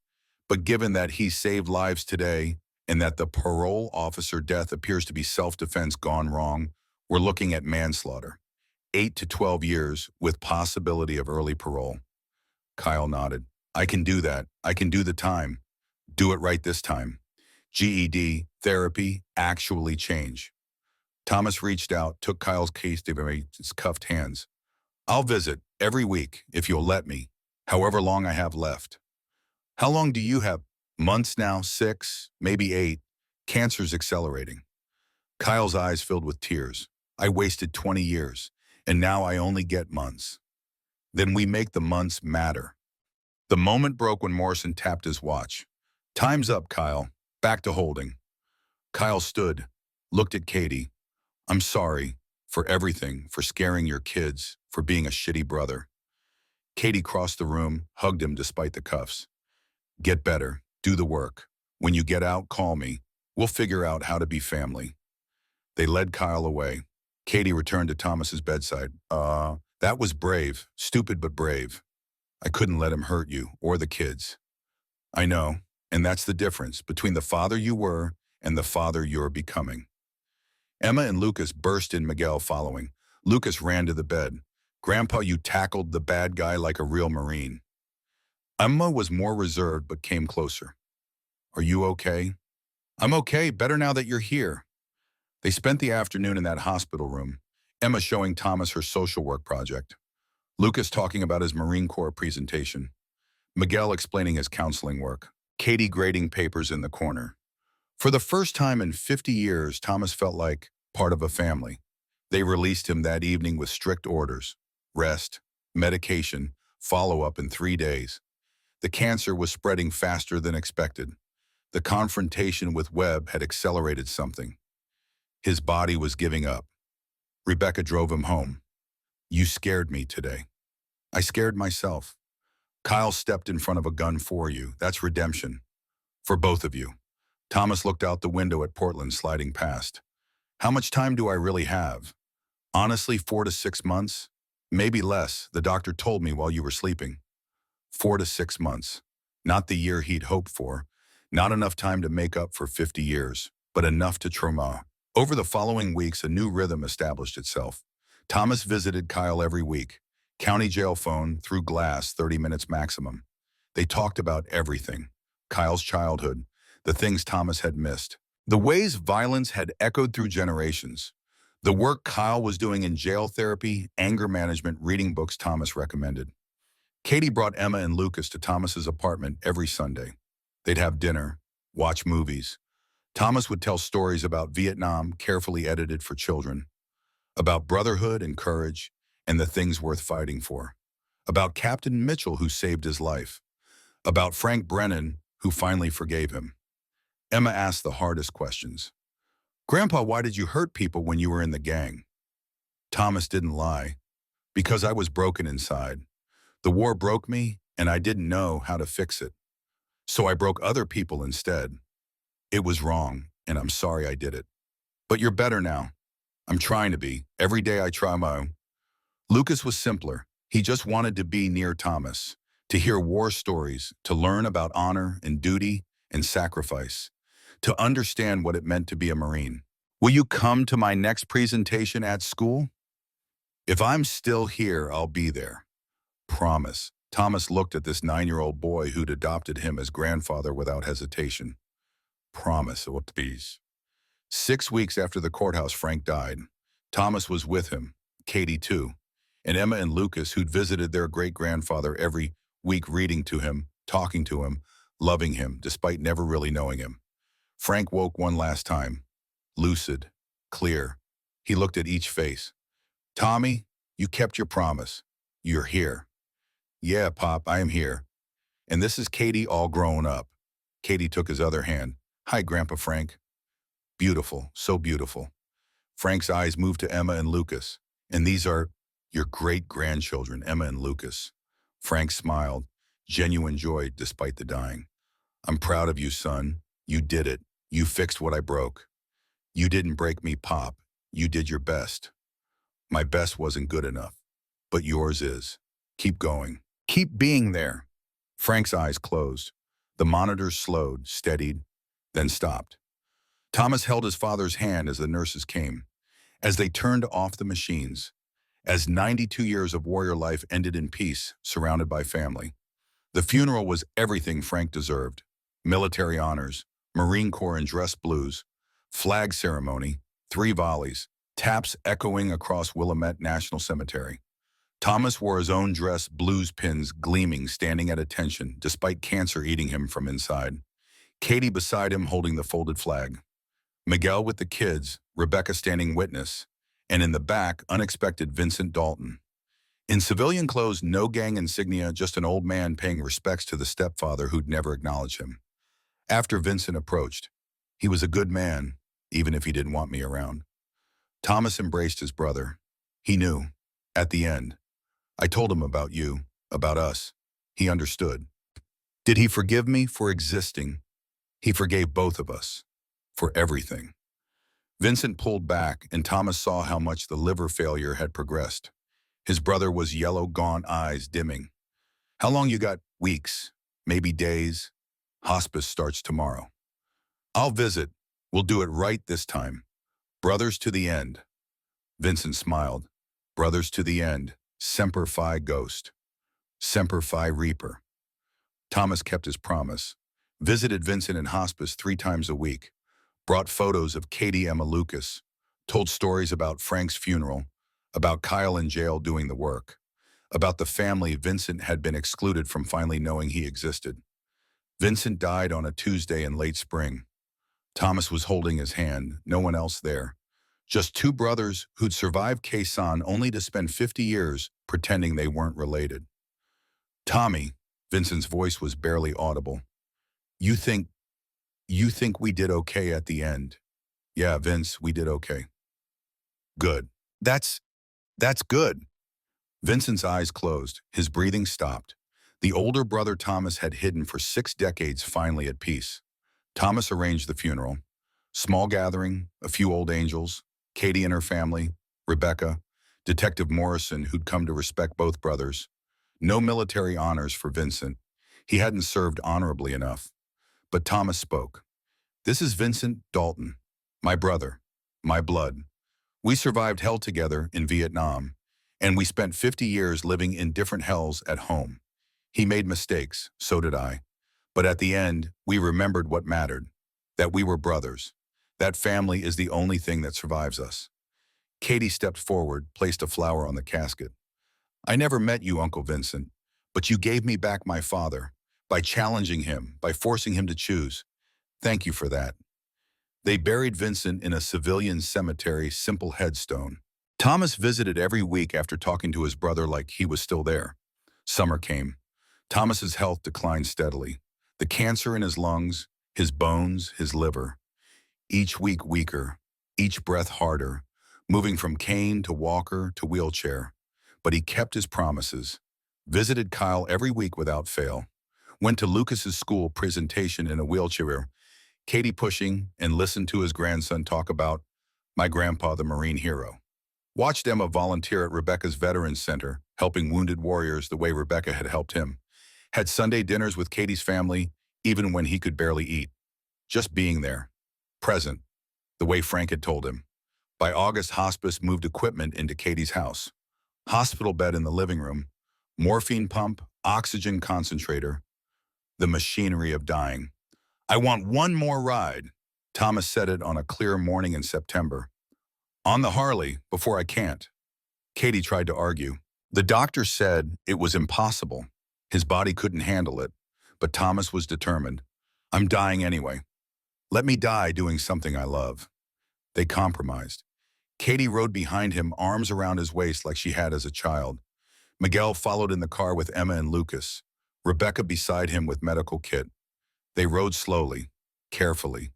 S1: but given that he saved lives today and that the parole officer death appears to be self-defense gone wrong, we're looking at manslaughter. 8 to 12 years with possibility of early parole. Kyle nodded. I can do that. I can do the time. Do it right this time. GED, therapy, actually change. Thomas reached out, took Kyle's case to his cuffed hands. I'll visit every week if you'll let me, however long I have left. How long do you have? Months now, 6, maybe 8. Cancer's accelerating. Kyle's eyes filled with tears. I wasted 20 years, and now I only get months. Then we make the months matter. The moment broke when Morrison tapped his watch. Time's up, Kyle. Back to holding. Kyle stood, looked at Katie. I'm sorry for everything, for scaring your kids, for being a shitty brother. Katie crossed the room, hugged him despite the cuffs. Get better. Do the work. When you get out, call me. We'll figure out how to be family. They led Kyle away. Katie returned to Thomas's bedside. That was brave. Stupid but brave. I couldn't let him hurt you or the kids. I know, and that's the difference between the father you were and the father you're becoming. Emma and Lucas burst in, Miguel following. Lucas ran to the bed. Grandpa, you tackled the bad guy like a real Marine. Emma was more reserved but came closer. Are you okay? I'm okay, better now that you're here. They spent the afternoon in that hospital room, Emma showing Thomas her social work project, Lucas talking about his Marine Corps presentation, Miguel explaining his counseling work, Katie grading papers in the corner. For the first time in 50 years, Thomas felt like part of a family. They released him that evening with strict orders, rest, medication, follow-up in 3 days. The cancer was spreading faster than expected. The confrontation with Webb had accelerated something. His body was giving up. Rebecca drove him home. You scared me today. I scared myself. Kyle stepped in front of a gun for you. That's redemption. For both of you. Thomas looked out the window at Portland sliding past. How much time do I really have? Honestly, 4 to 6 months? Maybe less, the doctor told me while you were sleeping. 4 to 6 months. Not the year he'd hoped for. Not enough time to make up for 50 years, but enough to trauma. Over the following weeks, a new rhythm established itself. Thomas visited Kyle every week. County jail phone, through glass, 30 minutes maximum. They talked about everything. Kyle's childhood, the things Thomas had missed, the ways violence had echoed through generations, the work Kyle was doing in jail therapy, anger management, reading books Thomas recommended. Katie brought Emma and Lucas to Thomas's apartment every Sunday. They'd have dinner, watch movies. Thomas would tell stories about Vietnam, carefully edited for children, about brotherhood and courage and the things worth fighting for, about Captain Mitchell who saved his life, about Frank Brennan who finally forgave him. Emma asked the hardest questions. Grandpa, why did you hurt people when you were in the gang? Thomas didn't lie. Because I was broken inside. The war broke me, and I didn't know how to fix it. So I broke other people instead. It was wrong, and I'm sorry I did it. But you're better now. I'm trying to be. Every day I try my own. Lucas was simpler. He just wanted to be near Thomas, to hear war stories, to learn about honor and duty and sacrifice, to understand what it meant to be a Marine. Will you come to my next presentation at school? If I'm still here, I'll be there. Promise. Thomas looked at this 9-year-old boy who'd adopted him as grandfather without hesitation. Promise, oh please. 6 weeks after the courthouse Frank died, Thomas was with him, Katie too, and Emma and Lucas, who'd visited their great-grandfather every week, reading to him, talking to him, loving him, despite never really knowing him. Frank woke one last time, lucid, clear. He looked at each face. Tommy, you kept your promise. You're here. Yeah, Pop, I am here. And this is Katie all grown up. Katie took his other hand. Hi, Grandpa Frank. Beautiful, so beautiful. Frank's eyes moved to Emma and Lucas. And these are your great-grandchildren, Emma and Lucas. Frank smiled, genuine joy despite the dying. I'm proud of you, son. You did it. You fixed what I broke. You didn't break me, Pop. You did your best. My best wasn't good enough, but yours is. Keep going. Keep being there. Frank's eyes closed. The monitors slowed, steadied, then stopped. Thomas held his father's hand as the nurses came, as they turned off the machines, as 92 years of warrior life ended in peace, surrounded by family. The funeral was everything Frank deserved. Military honors, Marine Corps in dress blues, flag ceremony, 3 volleys, taps echoing across Willamette National Cemetery. Thomas wore his own dress, blues pins gleaming, standing at attention, despite cancer eating him from inside. Katie beside him holding the folded flag. Miguel with the kids, Rebecca standing witness, and in the back, unexpected Vincent Dalton. In civilian clothes, no gang insignia, just an old man paying respects to the stepfather who'd never acknowledged him. After Vincent approached, he was a good man, even if he didn't want me around. Thomas embraced his brother. He knew, at the end. I told him about you, about us. He understood. Did he forgive me for existing? He forgave both of us. For everything. Vincent pulled back, and Thomas saw how much the liver failure had progressed. His brother was yellow, gaunt eyes dimming. How long you got? Weeks, maybe days. Hospice starts tomorrow. I'll visit. We'll do it right this time. Brothers to the end. Vincent smiled. Brothers to the end. Semper Fi Ghost. Semper Fi Reaper. Thomas kept his promise. Visited Vincent in hospice 3 times a week. Brought photos of Katie, Emma, Lucas. Told stories about Frank's funeral. About Kyle in jail doing the work. About the family Vincent had been excluded from finally knowing he existed. Vincent died on a Tuesday in late spring. Thomas was holding his hand, no one else there. Just 2 brothers who'd survived Khe-Sanh only to spend 50 years pretending they weren't related. Tommy, Vincent's voice was barely audible. You think we did okay at the end? Yeah, Vince, we did okay. Good. That's good. Vincent's eyes closed, his breathing stopped. The older brother Thomas had hidden for 6 decades, finally at peace. Thomas arranged the funeral. Small gathering, a few old angels, Katie and her family, Rebecca, Detective Morrison, who'd come to respect both brothers. No military honors for Vincent. He hadn't served honorably enough. But Thomas spoke. This is Vincent Dalton, my brother, my blood. We survived hell together in Vietnam, and we spent 50 years living in different hells at home. He made mistakes, so did I. But at the end, we remembered what mattered, that we were brothers. That family is the only thing that survives us. Katie stepped forward, placed a flower on the casket. I never met you, Uncle Vincent, but you gave me back my father, by challenging him, by forcing him to choose. Thank you for that. They buried Vincent in a civilian cemetery, simple headstone. Thomas visited every week after talking to his brother like he was still there. Summer came. Thomas's health declined steadily. The cancer in his lungs, his bones, his liver. Each week weaker, each breath harder, moving from cane to walker to wheelchair. But he kept his promises. Visited Kyle every week without fail. Went to Lucas's school presentation in a wheelchair, Katie pushing, and listened to his grandson talk about my grandpa, the Marine hero. Watched Emma volunteer at Rebecca's Veterans Center, helping wounded warriors the way Rebecca had helped him. Had Sunday dinners with Katie's family, even when he could barely eat. Just being there. Present. The way Frank had told him. By August, hospice moved equipment into Katie's house. Hospital bed in the living room. Morphine pump, oxygen concentrator, the machinery of dying. I want one more ride. Thomas said it on a clear morning in September. On the Harley, before I can't. Katie tried to argue. The doctor said it was impossible. His body couldn't handle it, but Thomas was determined. I'm dying anyway. Let me die doing something I love. They compromised. Katie rode behind him, arms around his waist like she had as a child. Miguel followed in the car with Emma and Lucas, Rebecca beside him with medical kit. They rode slowly, carefully.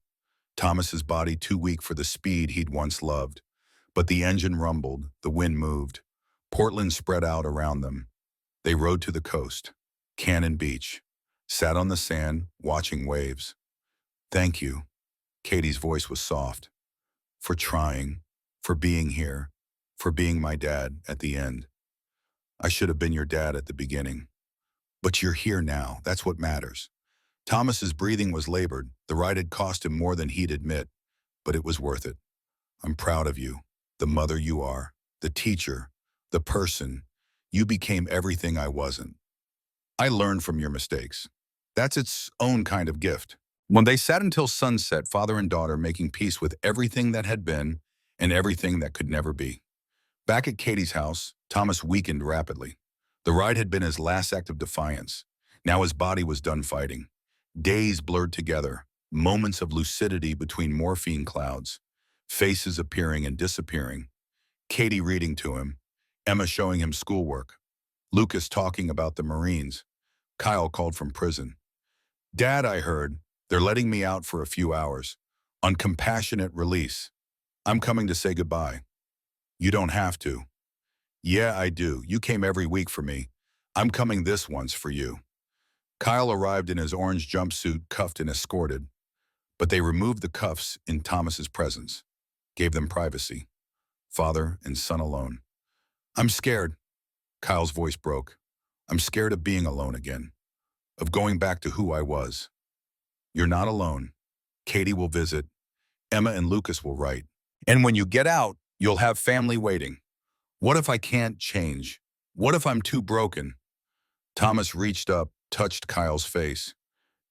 S1: Thomas's body too weak for the speed he'd once loved. But the engine rumbled, the wind moved. Portland spread out around them. They rode to the coast, Cannon Beach, sat on the sand, watching waves. Thank you. Katie's voice was soft. For trying, for being here, for being my dad at the end. I should have been your dad at the beginning. But you're here now, that's what matters. Thomas's breathing was labored. The ride had cost him more than he'd admit, but it was worth it. I'm proud of you, the mother you are, the teacher, the person. You became everything I wasn't. I learned from your mistakes. That's its own kind of gift. When they sat until sunset, father and daughter making peace with everything that had been and everything that could never be. Back at Katie's house, Thomas weakened rapidly. The ride had been his last act of defiance. Now his body was done fighting. Days blurred together, moments of lucidity between morphine clouds, faces appearing and disappearing. Katie reading to him, Emma showing him schoolwork, Lucas talking about the Marines. Kyle called from prison. Dad, I heard, they're letting me out for a few hours, on compassionate release. I'm coming to say goodbye. You don't have to. Yeah, I do. You came every week for me. I'm coming this once for you. Kyle arrived in his orange jumpsuit, cuffed and escorted, but they removed the cuffs in Thomas's presence, gave them privacy. Father and son alone. I'm scared. Kyle's voice broke. I'm scared of being alone again, of going back to who I was. You're not alone. Katie will visit. Emma and Lucas will write. And when you get out, you'll have family waiting. What if I can't change? What if I'm too broken? Thomas reached up, touched Kyle's face.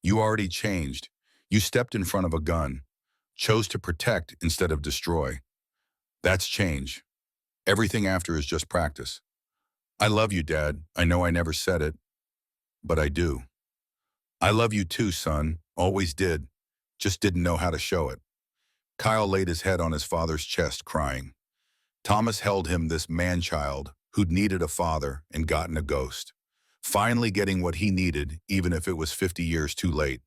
S1: You already changed. You stepped in front of a gun, chose to protect instead of destroy. That's change. Everything after is just practice. I love you, Dad. I know I never said it, but I do. I love you too, son. Always did. Just didn't know how to show it. Kyle laid his head on his father's chest, crying. Thomas held him, this man-child who'd needed a father and gotten a ghost. Finally getting what he needed, even if it was 50 years too late.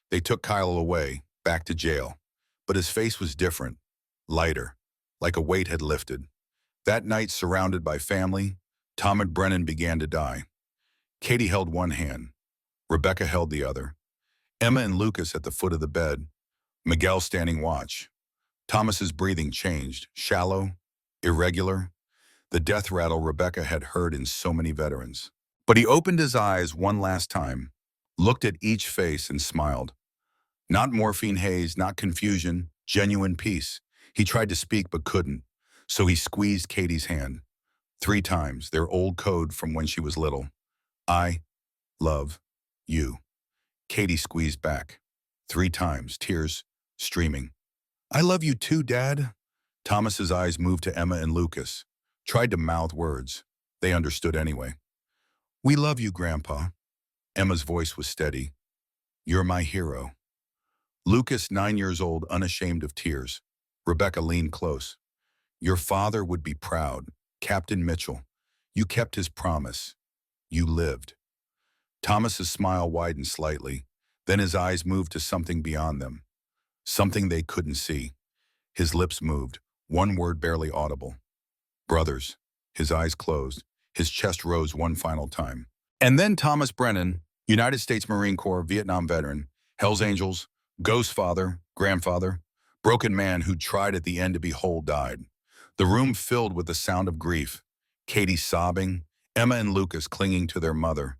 S1: They took Kyle away, back to jail. But his face was different, lighter, like a weight had lifted. That night, surrounded by family, Tom and Brennan began to die. Katie held one hand. Rebecca held the other. Emma and Lucas at the foot of the bed. Miguel standing watch. Thomas's breathing changed, shallow, irregular. The death rattle Rebecca had heard in so many veterans. But he opened his eyes one last time, looked at each face and smiled. Not morphine haze, not confusion, genuine peace. He tried to speak but couldn't, so he squeezed Katie's hand. 3 times, their old code from when she was little. I love you. Katie squeezed back. 3 times, tears streaming. I love you too, Dad. Thomas's eyes moved to Emma and Lucas, tried to mouth words. They understood anyway. We love you, Grandpa. Emma's voice was steady. You're my hero. Lucas, 9 years old, unashamed of tears. Rebecca leaned close. Your father would be proud. Captain Mitchell, you kept his promise. You lived. Thomas's smile widened slightly. Then his eyes moved to something beyond them. Something they couldn't see. His lips moved, one word barely audible. Brothers. His eyes closed. His chest rose one final time. And then Thomas Brennan, United States Marine Corps, Vietnam veteran, Hells Angels, ghost father, grandfather, broken man who tried at the end to be whole, died. The room filled with the sound of grief. Katie sobbing, Emma and Lucas clinging to their mother.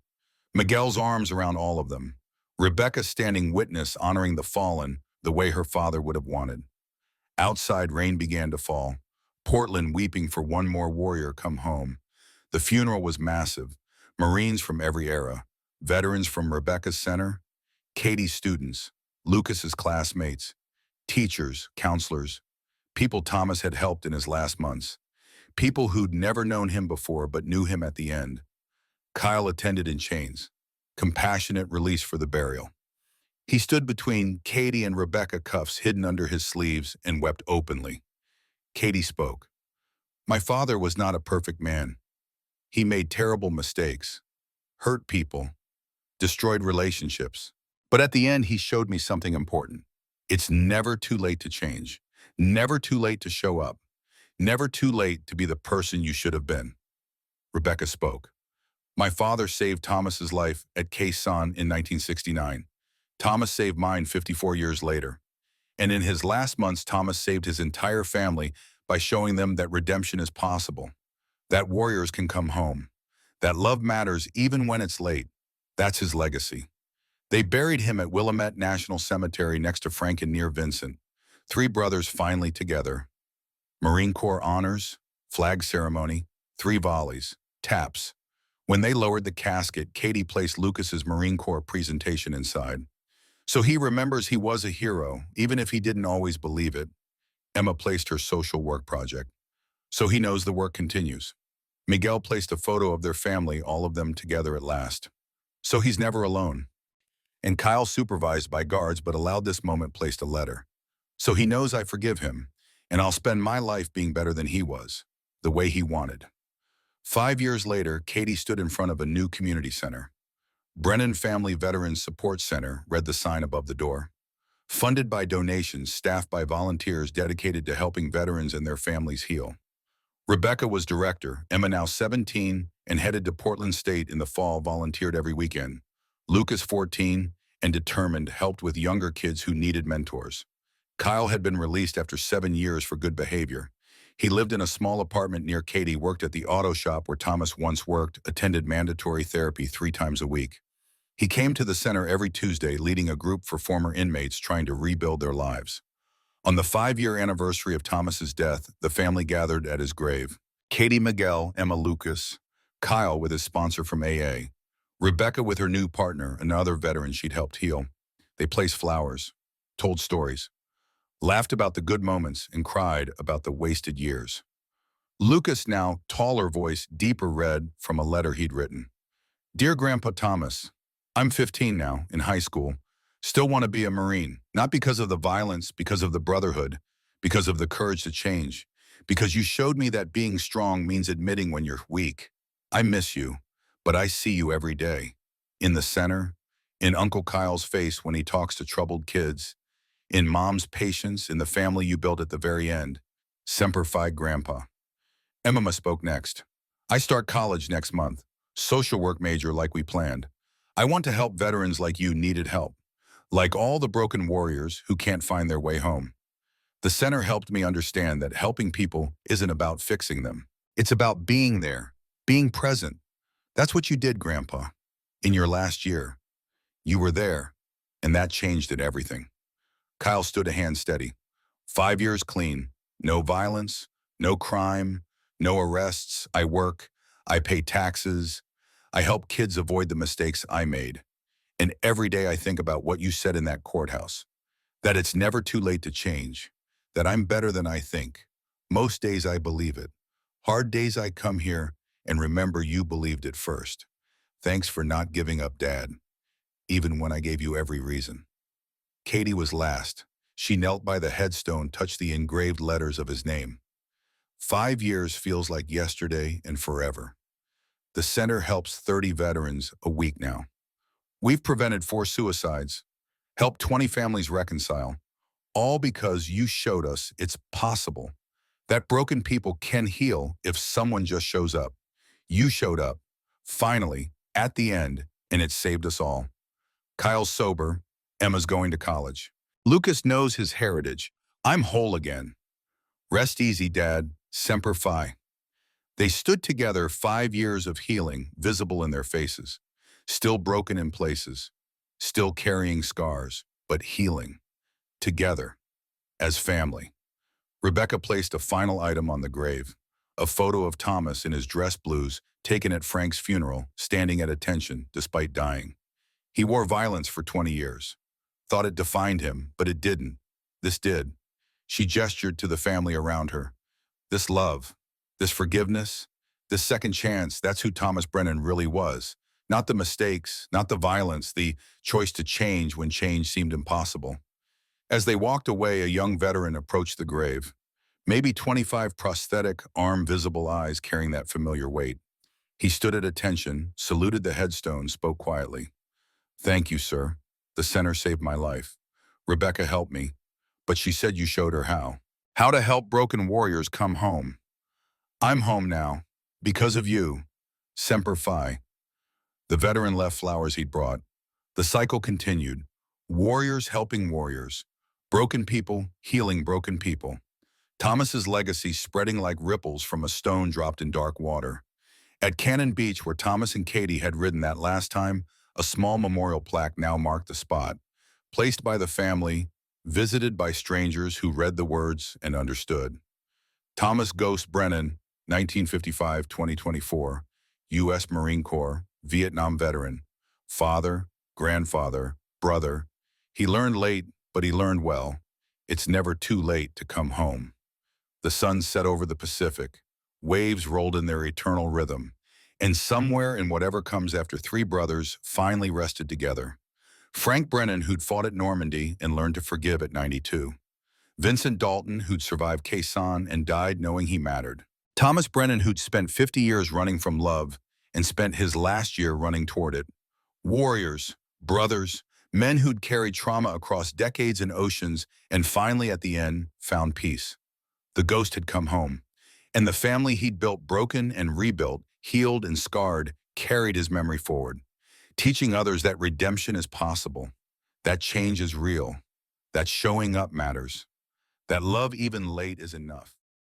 S1: Miguel's arms around all of them. Rebecca standing witness, honoring the fallen the way her father would have wanted. Outside, rain began to fall. Portland weeping for one more warrior come home. The funeral was massive. Marines from every era, veterans from Rebecca's center, Katie's students, Lucas's classmates, teachers, counselors, people Thomas had helped in his last months, people who'd never known him before but knew him at the end. Kyle attended in chains, compassionate release for the burial. He stood between Katie and Rebecca, cuffs hidden under his sleeves, and wept openly. Katie spoke. My father was not a perfect man. He made terrible mistakes, hurt people, destroyed relationships. But at the end, he showed me something important. It's never too late to change, never too late to show up, never too late to be the person you should have been. Rebecca spoke. My father saved Thomas's life at Khe Sanh in 1969. Thomas saved mine 54 years later. And in his last months, Thomas saved his entire family by showing them that redemption is possible, that warriors can come home, that love matters even when it's late. That's his legacy. They buried him at Willamette National Cemetery next to Frank and near Vincent. Three brothers finally together. Marine Corps honors, flag ceremony, 3 volleys, taps. When they lowered the casket, Katie placed Lucas's Marine Corps presentation inside. So he remembers he was a hero, even if he didn't always believe it. Emma placed her social work project. So he knows the work continues. Miguel placed a photo of their family, all of them together at last. So he's never alone. And Kyle, supervised by guards but allowed this moment, placed a letter. So he knows I forgive him, and I'll spend my life being better than he was, the way he wanted. 5 years later, Katie stood in front of a new community center. Brennan Family Veterans Support Center read the sign above the door. Funded by donations, staffed by volunteers dedicated to helping veterans and their families heal. Rebecca was director, Emma, now 17, and headed to Portland State in the fall, volunteered every weekend. Lucas, 14, and determined, helped with younger kids who needed mentors. Kyle had been released after 7 years for good behavior. He lived in a small apartment near Katie, worked at the auto shop where Thomas once worked, attended mandatory therapy 3 times a week. He came to the center every Tuesday, leading a group for former inmates trying to rebuild their lives. On the 5-year anniversary of Thomas's death, the family gathered at his grave. Katie, Miguel, Emma, Lucas, Kyle with his sponsor from AA, Rebecca with her new partner, another veteran she'd helped heal. They placed flowers, told stories, laughed about the good moments, and cried about the wasted years. Lucas, now taller voice, deeper, read from a letter he'd written. Dear Grandpa Thomas, I'm 15 now, in high school. Still want to be a Marine, not because of the violence, because of the brotherhood, because of the courage to change, because you showed me that being strong means admitting when you're weak. I miss you, but I see you every day. In the center, in Uncle Kyle's face when he talks to troubled kids, in Mom's patience, in the family you built at the very end. Semper Fi, Grandpa. Emma spoke next. I start college next month, social work major like we planned. I want to help veterans like you needed help, like all the broken warriors who can't find their way home. The center helped me understand that helping people isn't about fixing them. It's about being there, being present. That's what you did, Grandpa. In your last year, you were there, and that changed it everything. Kyle stood a hand steady. 5 years clean, no violence, no crime, no arrests. I work, I pay taxes, I help kids avoid the mistakes I made. And every day I think about what you said in that courthouse, that it's never too late to change, that I'm better than I think. Most days I believe it. Hard days I come here and remember you believed it first. Thanks for not giving up, Dad, even when I gave you every reason. Katie was last. She knelt by the headstone, touched the engraved letters of his name. 5 years feels like yesterday and forever. The center helps 30 veterans a week now. We've prevented 4 suicides, helped 20 families reconcile, all because you showed us it's possible, that broken people can heal if someone just shows up. You showed up, finally, at the end, and it saved us all. Kyle's sober, Emma's going to college. Lucas knows his heritage. I'm whole again. Rest easy, Dad. Semper Fi. They stood together, 5 years of healing visible in their faces, still broken in places, still carrying scars, but healing. Together, as family. Rebecca placed a final item on the grave, a photo of Thomas in his dress blues, taken at Frank's funeral, standing at attention despite dying. He wore violence for 20 years. Thought it defined him, but it didn't. This did. She gestured to the family around her. This love, this forgiveness, this second chance, that's who Thomas Brennan really was. Not the mistakes, not the violence, the choice to change when change seemed impossible. As they walked away, a young veteran approached the grave. Maybe 25 prosthetic, arm-visible eyes carrying that familiar weight. He stood at attention, saluted the headstone, spoke quietly. "Thank you, sir. The center saved my life. Rebecca helped me, but she said you showed her how. How to help broken warriors come home. I'm home now, because of you. Semper Fi." The veteran left flowers he'd brought. The cycle continued. Warriors helping warriors. Broken people healing broken people. Thomas's legacy spreading like ripples from a stone dropped in dark water. At Cannon Beach, where Thomas and Katie had ridden that last time, a small memorial plaque now marked the spot. Placed by the family, visited by strangers who read the words and understood. Thomas Ghost Brennan, 1955-2024, U.S. Marine Corps, Vietnam veteran, father, grandfather, brother. He learned late, but he learned well. It's never too late to come home. The sun set over the Pacific. Waves rolled in their eternal rhythm. And somewhere in whatever comes after, three brothers finally rested together. Frank Brennan, who'd fought at Normandy and learned to forgive at 92. Vincent Dalton, who'd survived Khe Sanh and died knowing he mattered. Thomas Brennan, who'd spent 50 years running from love and spent his last year running toward it. Warriors, brothers, men who'd carried trauma across decades and oceans and finally at the end found peace. The ghost had come home, and the family he'd built, broken and rebuilt, healed and scarred, carried his memory forward, teaching others that redemption is possible, that change is real, that showing up matters, that love even late is enough.